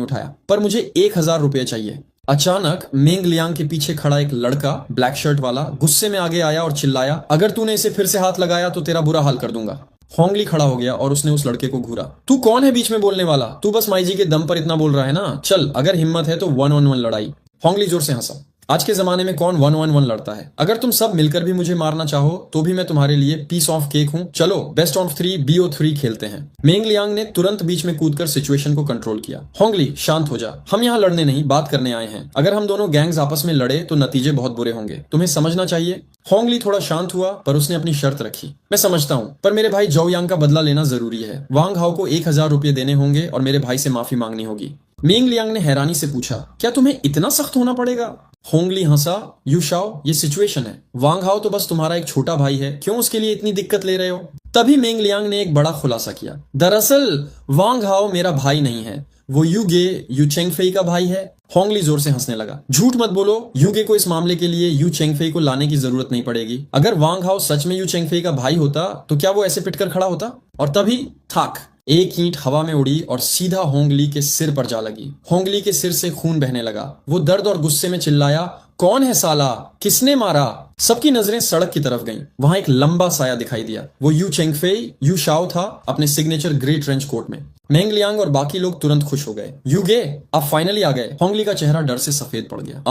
उठाया, पर मुझे 1000 रुपये चाहिए। अचानक मेंग लियांग के पीछे खड़ा एक लड़का ब्लैक शर्ट वाला गुस्से में आगे आया और चिल्लाया, अगर तूने इसे फिर से हाथ लगाया तो तेरा बुरा हाल कर दूंगा। होंगली खड़ा हो गया और उसने उस लड़के को घूरा। तू कौन है बीच में बोलने वाला? तू बस माईजी के दम पर इतना बोल रहा है ना? चल, अगर हिम्मत है तो 1-on-1 लड़ाई। होंगली जोर से हंसा। आज के जमाने में कौन 1-on-1 लड़ता है? अगर तुम सब मिलकर भी मुझे मारना चाहो तो भी मैं तुम्हारे लिए पीस ऑफ केक हूँ। चलो बेस्ट ऑफ 3 BO3 खेलते हैं। मेंग लियांग ने तुरंत बीच में कूदकर सिचुएशन को कंट्रोल किया। होंगली शांत हो जा, हम यहाँ लड़ने नहीं बात करने आए हैं। अगर हम दोनों गैंग्स आपस में लड़े तो नतीजे बहुत बुरे होंगे, तुम्हें समझना चाहिए। होंगली थोड़ा शांत हुआ, पर उसने अपनी शर्त रखी। मैं समझता हूँ, पर मेरे भाई जोउ यांग का बदला लेना जरूरी है। वांग हाओ को 1000 रुपये देने होंगे और मेरे भाई से माफी मांगनी होगी। मेंग लियांग ने हैरानी से पूछा, क्या तुम्हें इतना सख्त होना पड़ेगा? होंगली हंसा, यू शाओ ये सिचुएशन है, वांग हाओ तो बस तुम्हारा एक छोटा भाई है, क्यों उसके लिए इतनी दिक्कत ले रहे हो? तभी मेंग लियांग ने एक बड़ा खुलासा किया, दरअसल वांग हाओ मेरा भाई नहीं है, वो यूगे यू चेंगफेई का भाई है। होंगली जोर से हंसने लगा। झूठ मत बोलो, यूगे को इस मामले के लिए यू चेंगफेई को लाने की जरूरत नहीं पड़ेगी। अगर वांग हाओ सच में यू चेंगफेई का भाई होता तो क्या वो ऐसे पिटकर खड़ा होता? और तभी थाक, एक ईंट हवा में उड़ी और सीधा होंगली के सिर पर जा लगी। होंगली के सिर से खून बहने लगा। वो दर्द और गुस्से में चिल्लाया, कौन है साला, किसने मारा? सबकी नजरें सड़क की तरफ गईं। वहां एक लंबा साया दिखाई दिया। वो यू चेंगफेई यू शाओ था, अपने सिग्नेचर ग्रे ट्रेंच कोट में। मेंग लियांग और बाकी लोग तुरंत खुश हो गए। यू गे, आप फाइनली आ गए। होंगली का चेहरा डर से सफेद पड़ गया।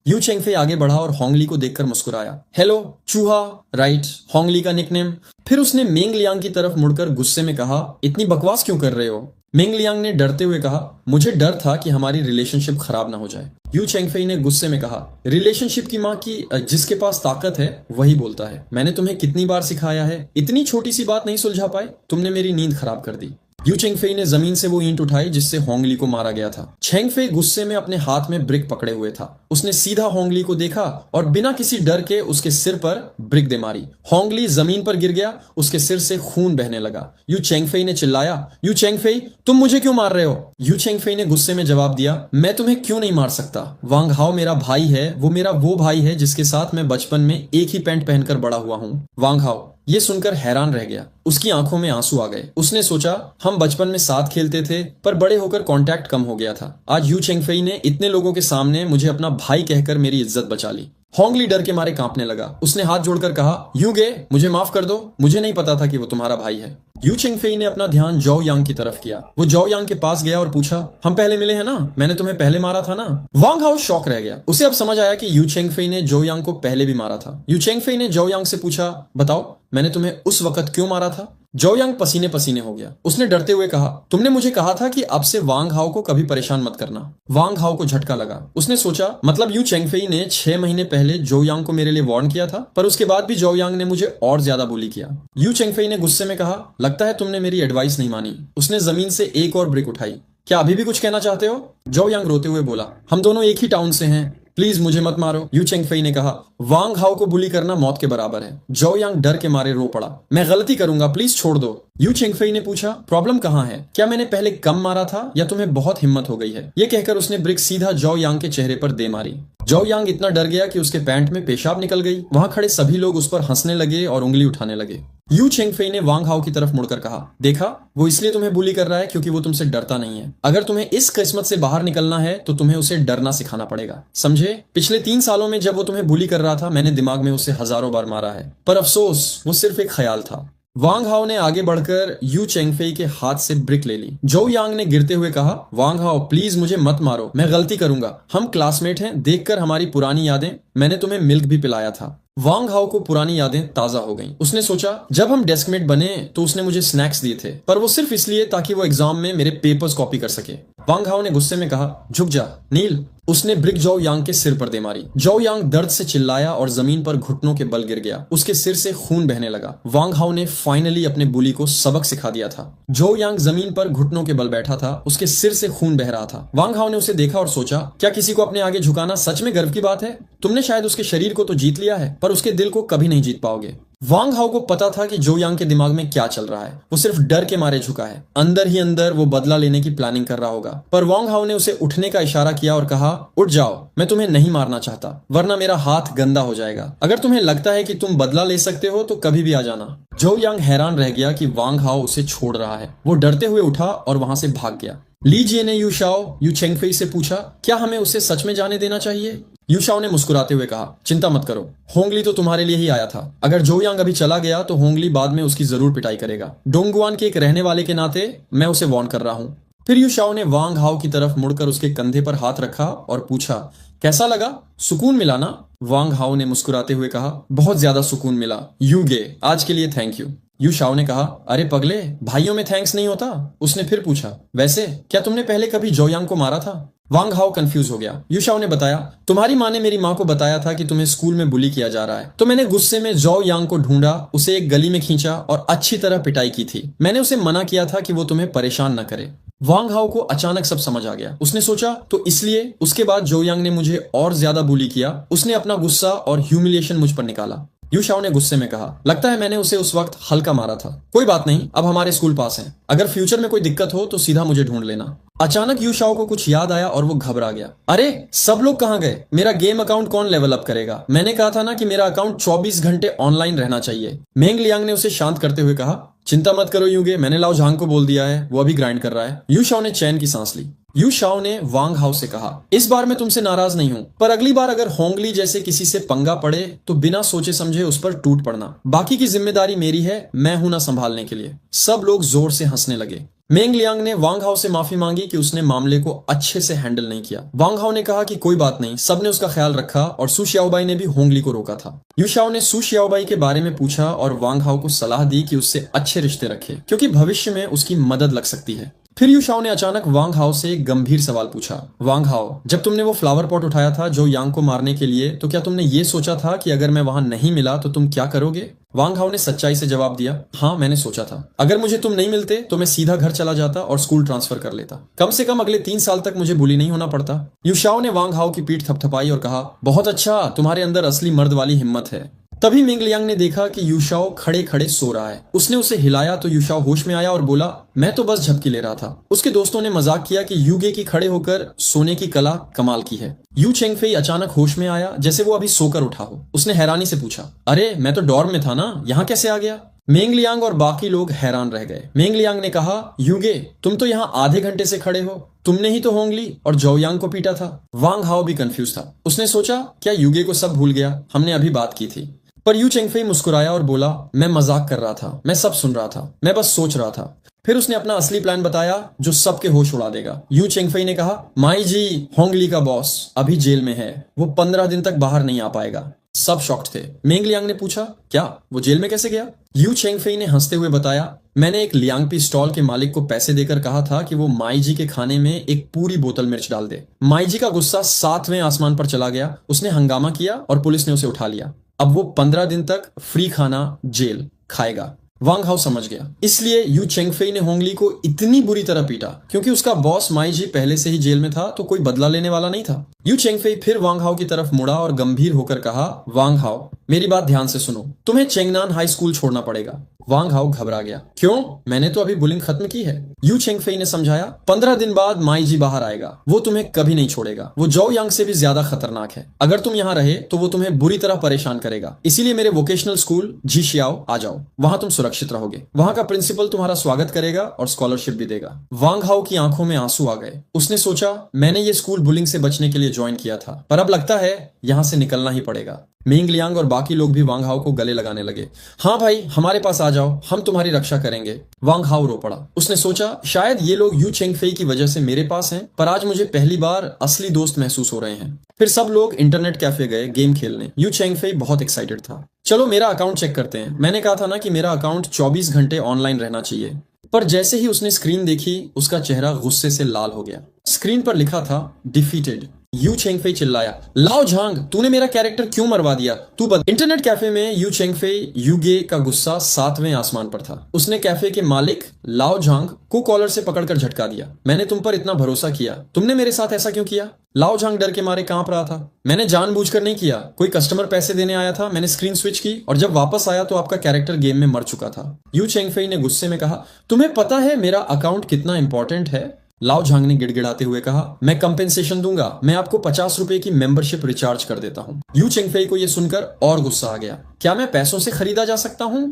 यू चेंगफेई आगे बढ़ा और होंगली को देखकर मुस्कुराया। हेलो चूहा, राइट, होंगली का निकनेम। फिर उसने मेंग लियांग की तरफ मुड़कर गुस्से में कहा, इतनी बकवास क्यों कर रहे हो? मेंग लियांग ने डरते हुए कहा, मुझे डर था कि हमारी रिलेशनशिप खराब ना हो जाए। यू चेंगफेई ने गुस्से में कहा, रिलेशनशिप की माँ की जिसके पास ताकत है वही बोलता है। मैंने तुम्हें कितनी बार सिखाया है, इतनी छोटी सी बात नहीं सुलझा पाए? तुमने मेरी नींद खराब कर दी। यू चेंगफेई ने जमीन से वो ईंट उठाई जिससे होंगली को मारा गया था। चेंगफेई गुस्से में अपने हाथ में ब्रिक पकड़े हुए था। उसने सीधा होंगली को देखा और बिना किसी डर के उसके सिर पर ब्रिक दे मारी। होंगली जमीन पर गिर गया, उसके सिर से खून बहने लगा। यू चेंगफेई ने चिल्लाया, यू चेंगफेई, तुम मुझे क्यों मार रहे हो? यू चेंगफेई ने गुस्से में जवाब दिया, मैं तुम्हें क्यों नहीं मार सकता? वांग हाओ मेरा भाई है, वो मेरा वो भाई है जिसके साथ मैं बचपन में एक ही पैंट पहनकर बड़ा हुआ हूँ। वांग हाओ ये सुनकर हैरान रह गया। उसकी आंखों में आंसू आ गए। उसने सोचा, हम बचपन में साथ खेलते थे पर बड़े होकर कांटेक्ट कम हो गया था। आज यू चेंगफेई ने इतने लोगों के सामने मुझे अपना भाई कहकर मेरी इज्जत बचा ली। होंगली डर के मारे कांपने लगा। उसने हाथ जोड़कर कहा, यू गे, मुझे माफ कर दो, मुझे नहीं पता था कि वो तुम्हारा भाई है। यू चेंगफेई ने अपना ध्यान जौ यांग की तरफ किया। वो जौ यांग के पास गया और पूछा, हम पहले मिले हैं ना? मैंने तुम्हें पहले मारा था ना? वांग हाओ शॉक रह गया। उसे अब समझ आया कि यू चेंगफेई ने जौ यांग को पहले भी मारा था। यू चेंगफेई ने जौ यांग से पूछा, बताओ मैंने तुम्हें उस वक्त क्यों मारा था? जौ यांग पसीने पसीने हो गया। उसने डरते हुए कहा, तुमने मुझे कहा था कि अब से वांग हाओ को कभी परेशान मत करना। वांग हाओ को झटका लगा। उसने सोचा, मतलब यू चेंगफेई ने 6 महीने पहले जौ यांग को मेरे लिए वार्न किया था, पर उसके बाद भी जौ यांग ने मुझे और ज्यादा बुली किया। यू चेंगफेई ने गुस्से में कहा, लगता है तुमने मेरी एडवाइस नहीं मानी। उसने जमीन से एक और ब्रिक उठाई। क्या अभी भी कुछ कहना चाहते हो? जौ यांग रोते हुए बोला, हम दोनों एक ही टाउन से हैं, प्लीज मुझे मत मारो। यू चेंगफेई ने कहा, वांग हाओ को बुली करना मौत के बराबर है। जौ यांग डर के मारे रो पड़ा, मैं गलती करूंगा, प्लीज छोड़ दो। यू चेंगफेई ने पूछा, प्रॉब्लम कहाँ है? क्या मैंने पहले कम मारा था या तुम्हें बहुत हिम्मत हो गई है? ये कहकर उसने ब्रिक सीधा जौ यांग के चेहरे पर दे मारी। जौ यांग इतना डर गया कि उसके पैंट में पेशाब निकल गई। वहां खड़े सभी लोग उस पर हंसने लगे और उंगली उठाने लगे। यू चेंगफेई ने वांग हाओ की तरफ मुड़कर कहा, देखा, वो इसलिए तुम्हें बुली कर रहा है क्योंकि वो तुमसे डरता नहीं है। अगर तुम्हें इस किस्मत से बाहर निकलना है तो तुम्हें उसे डरना सिखाना पड़ेगा, समझे? पिछले 3 सालों में जब वो तुम्हें बुली कर रहा था, मैंने दिमाग में उसे हजारों बार मारा है, पर अफसोस वो सिर्फ एक ख्याल था। वांग हाओ ने आगे बढ़कर यू चेंगफेई के हाथ से ब्रिक ले ली। जौ यांग ने गिरते हुए कहा, वांग हाओ प्लीज मुझे मत मारो, मैं गलती करूंगा, हम क्लासमेट हैं, देखकर हमारी पुरानी यादें, मैंने तुम्हें मिल्क भी पिलाया था। वांग हाओ को पुरानी यादें ताजा हो गईं। उसने सोचा, जब हम डेस्कमेट बने तो उसने मुझे स्नैक्स दिए थे, पर वो सिर्फ इसलिए ताकि वो एग्जाम में मेरे पेपर्स कॉपी कर सके। वांग हाओ ने गुस्से में कहा, झुक जा नील। उसने ब्रिक जौ यांग के सिर पर दे मारी। जौ यांग दर्द से चिल्लाया और जमीन पर घुटनों के बल गिर गया। उसके सिर से खून बहने लगा। वांग हाओ ने फाइनली अपने बुली को सबक सिखा दिया था। जौ यांग जमीन पर घुटनों के बल बैठा था, उसके सिर से खून बह रहा था। वांग हाओ ने उसे देखा और सोचा, क्या किसी को अपने आगे झुकाना सच में गर्व की बात है? तुमने शायद उसके शरीर को तो जीत लिया है, पर उसके दिल को कभी नहीं जीत पाओगे। वांग हाओ को पता था कि जौ यांग के दिमाग में क्या चल रहा है। वो सिर्फ डर के मारे झुका है। अंदर ही अंदर वो बदला लेने की प्लानिंग कर रहा होगा। पर वांग हाओ ने उसे उठने का इशारा किया और कहा, उठ जाओ, मैं तुम्हें नहीं मारना चाहता, वरना मेरा हाथ गंदा हो जाएगा। अगर तुम्हें लगता है कि तुम बदला ले सकते हो तो कभी भी आ जाना। जौ यांग हैरान रह गया कि वांग हाओ उसे छोड़ रहा है। वो डरते हुए उठा और वहां से भाग गया। ली जिये ने यू शाओ यू चेंगफेई से पूछा, क्या हमें उसे सच में जाने देना चाहिए? यू शाओ ने मुस्कुराते हुए कहा, चिंता मत करो, होंगली तो तुम्हारे लिए ही आया था। अगर जौ यांग अभी चला गया तो होंगली बाद में उसकी जरूर पिटाई करेगा। डोंगुआन के एक रहने वाले के नाते मैं उसे वार्न कर रहा हूँ। फिर यू शाओ ने वांग हाओ की तरफ मुड़कर उसके कंधे पर हाथ रखा और पूछा, कैसा लगा? सुकून मिला ना? वांग हाओ ने मुस्कुराते हुए कहा, बहुत ज्यादा सुकून मिला। यू गे, आज के लिए थैंक यू। यू शाओ ने कहा, अरे पगले, भाइयों में थैंक्स नहीं होता? उसने फिर पूछा, वैसे क्या तुमने पहले कभी जौ यांग को मारा था? वांग हाओ कंफ्यूज हो गया। यू शाओ ने बताया, तुम्हारी माँ ने मेरी माँ को बताया था कि तुम्हें स्कूल में बुली किया जा रहा है, तो मैंने गुस्से में जौ यांग को ढूंढा, उसे एक गली में खींचा और अच्छी तरह पिटाई की थी। मैंने उसे मना किया था कि वो तुम्हें परेशान न करे। वांग हाओ को अचानक सब समझ आ गया। उसने सोचा, तो इसलिए उसके बाद जौ यांग ने मुझे और ज्यादा बुली किया। उसने अपना गुस्सा और ह्यूमिलिएशन मुझ पर निकाला। यू शाओ ने गुस्से में कहा, लगता है मैंने उसे उस वक्त हल्का मारा था। कोई बात नहीं, अब हमारे स्कूल पास है, अगर फ्यूचर में कोई दिक्कत हो तो सीधा मुझे ढूंढ लेना। अचानक यू शाओ को कुछ याद आया और वो घबरा गया। अरे सब लोग कहाँ गए? मेरा गेम अकाउंट कौन लेवल अप करेगा? मैंने कहा था ना कि मेरा अकाउंट 24 घंटे ऑनलाइन रहना चाहिए। मेंग लियांग ने उसे शांत करते हुए कहा, चिंता मत करो यूगे, मैंने लाओ झांग को बोल दिया है, वो अभी ग्राइंड कर रहा है। यू शाओ ने चैन की सांस ली। यू शाओ ने वांग हाओ से कहा, इस बार मैं तुमसे नाराज नहीं हूँ, पर अगली बार अगर होंगली जैसे किसी से पंगा पड़े तो बिना सोचे समझे उस पर टूट पड़ना। बाकी की जिम्मेदारी मेरी है, मैं हूं ना संभालने के लिए। सब लोग जोर से हंसने लगे। मेंग लियांग ने वांग हाओ से माफी मांगी कि उसने मामले को अच्छे से हैंडल नहीं किया। वांग हाओ ने कहा कि कोई बात नहीं, सबने उसका ख्याल रखा और सू शियाओबाई ने भी होंगली को रोका था। यू शाओ ने सू शियाओबाई के बारे में पूछा और वांग हाओ को सलाह दी कि उससे अच्छे रिश्ते रखे, क्योंकि भविष्य में उसकी मदद लग सकती है। फिर यू शाओ ने अचानक वांग हाओ से एक गंभीर सवाल पूछा, वांग हाओ, जब तुमने वो फ्लावर पॉट उठाया था जो यांग को मारने के लिए, तो क्या तुमने ये सोचा था कि अगर मैं वहां नहीं मिला तो तुम क्या करोगे? वांग हाओ ने सच्चाई से जवाब दिया, हाँ मैंने सोचा था। अगर मुझे तुम नहीं मिलते तो मैं सीधा घर चला जाता और स्कूल ट्रांसफर कर लेता। कम से कम अगले 3 साल तक मुझे बुली नहीं होना पड़ता। यू शाओ ने वांग हाओ की पीठ थपथपाई और कहा, बहुत अच्छा, तुम्हारे अंदर असली मर्द वाली हिम्मत है। तभी मेंग लियांग ने देखा कि यू शाओ खड़े खड़े सो रहा है। उसने उसे हिलाया तो यू शाओ होश में आया और बोला, मैं तो बस झपकी ले रहा था। उसके दोस्तों ने मजाक किया कि यूगे की खड़े होकर सोने की कला कमाल की है। यू चेंगफेई अचानक होश में आया, जैसे वो अभी सोकर उठा हो। उसने हैरानी से पूछा, अरे मैं तो डॉर्म में था ना, यहाँ कैसे आ गया? मेंग लियांग और बाकी लोग हैरान रह गए। मेंग लियांग ने कहा, यूगे तुम तो यहाँ आधे घंटे से खड़े हो, तुमने ही तो होंगली और जोयांग को पीटा था। वांग हाओ भी कंफ्यूज था। उसने सोचा, क्या यूगे को सब भूल गया? हमने अभी बात की थी। पर यू चेंगफेई मुस्कुराया और बोला, मैं मजाक कर रहा था, मैं सब सुन रहा था, मैं बस सोच रहा था। फिर उसने अपना असली प्लान बताया जो सबके होश उड़ा देगा। यू चेंगफेई ने कहा, माई जी, होंगली का बॉस अभी जेल में है, वो 15 दिन तक बाहर नहीं आ पाएगा। सब शॉक्ड थे। मेंग लियांग ने पूछा, क्या वो जेल में कैसे गया? यू चेंगफेई ने हंसते हुए बताया, मैंने एक लियांगपी स्टॉल के मालिक को पैसे देकर कहा था कि वो माई जी के खाने में एक पूरी बोतल मिर्च डाल दे। माई जी का गुस्सा 7वें आसमान पर चला गया। उसने हंगामा किया और पुलिस ने उसे उठा लिया। अब वो 15 दिन तक फ्री खाना जेल खाएगा। वांग हाओ समझ गया। इसलिए यू चेंगफेई ने होंगली को इतनी बुरी तरह पीटा क्योंकि उसका बॉस माई जी पहले से ही जेल में था, तो कोई बदला लेने वाला नहीं था। यू चेंगफेई फिर वांग हाओ की तरफ मुड़ा और गंभीर होकर कहा, वांग हाओ मेरी बात ध्यान से सुनो, तुम्हें चेंगनान हाई स्कूल छोड़ना पड़ेगा। वांग हाओ घबरा गया, क्यों? मैंने तो अभी बुलिंग खत्म की है। यू चेंगफेई ने समझाया, 15 दिन बाद माई जी बाहर आएगा, वो तुम्हें कभी नहीं छोड़ेगा। वो जोयांग से भी ज्यादा खतरनाक है। अगर तुम यहाँ रहे तो वो तुम्हें बुरी तरह परेशान करेगा। इसीलिए मेरे वोकेशनल स्कूल झिशियाओ आ जाओ, वहां तुम सुरक्षित रहोगे। वहां का प्रिंसिपल तुम्हारा स्वागत करेगा और स्कॉलरशिप भी देगा। वांग हाओ की आंखों में आंसू आ गए। उसने सोचा, मैंने ये स्कूल बुलिंग से बचने के लिए ज्वाइन किया था, पर अब लगता है यहाँ से निकलना ही पड़ेगा। मेंग लियांग और बाकी लोग भी वांग हाओ को गले लगाने लगे। हाँ भाई, हमारे पास आ जाओ, हम तुम्हारी रक्षा करेंगे। वांग हाओ रो पड़ा। उसने सोचा, शायद ये लोग यू चेंगफेई की वजह से मेरे पास हैं, पर आज मुझे पहली बार असली दोस्त महसूस हो रहे हैं। फिर सब लोग इंटरनेट कैफे गए गेम खेलने। यू चेंगफेई बहुत एक्साइटेड था। चलो मेरा अकाउंट चेक करते हैं। मैंने कहा था ना कि मेरा अकाउंट 24 घंटे ऑनलाइन रहना चाहिए। पर जैसे ही उसने स्क्रीन देखी, उसका चेहरा गुस्से से लाल हो गया। स्क्रीन पर लिखा था, डिफीटेड। यू चेंगफेई चिल्लाया, लाओ झांग, तूने मेरा कैरेक्टर क्यों मरवा दिया? तू बता। इंटरनेट कैफे में यू चेंगफेई यूगे का गुस्सा 7वें आसमान पर था। उसने कैफे के मालिक लाओ झांग को कॉलर से पकड़कर झटका दिया। मैंने तुम पर इतना भरोसा किया, तुमने मेरे साथ ऐसा क्यों किया? लाओ झांग डर के मारे कांप रहा था। मैंने जानबूझकर नहीं किया, कोई कस्टमर पैसे देने आया था, मैंने स्क्रीन स्विच की और जब वापस आया तो आपका कैरेक्टर गेम में मर चुका था। यू चेंगफेई ने गुस्से में कहा, तुम्हें पता है मेरा अकाउंट कितना इंपॉर्टेंट है? लाओ झांग ने गिड़गिड़ाते हुए कहा, मैं कंपेंसेशन दूंगा, मैं आपको 50 रुपए की मेंबरशिप रिचार्ज कर देता हूँ। यू चेंगफेई को यह सुनकर और गुस्सा आ गया। क्या मैं पैसों से खरीदा जा सकता हूँ?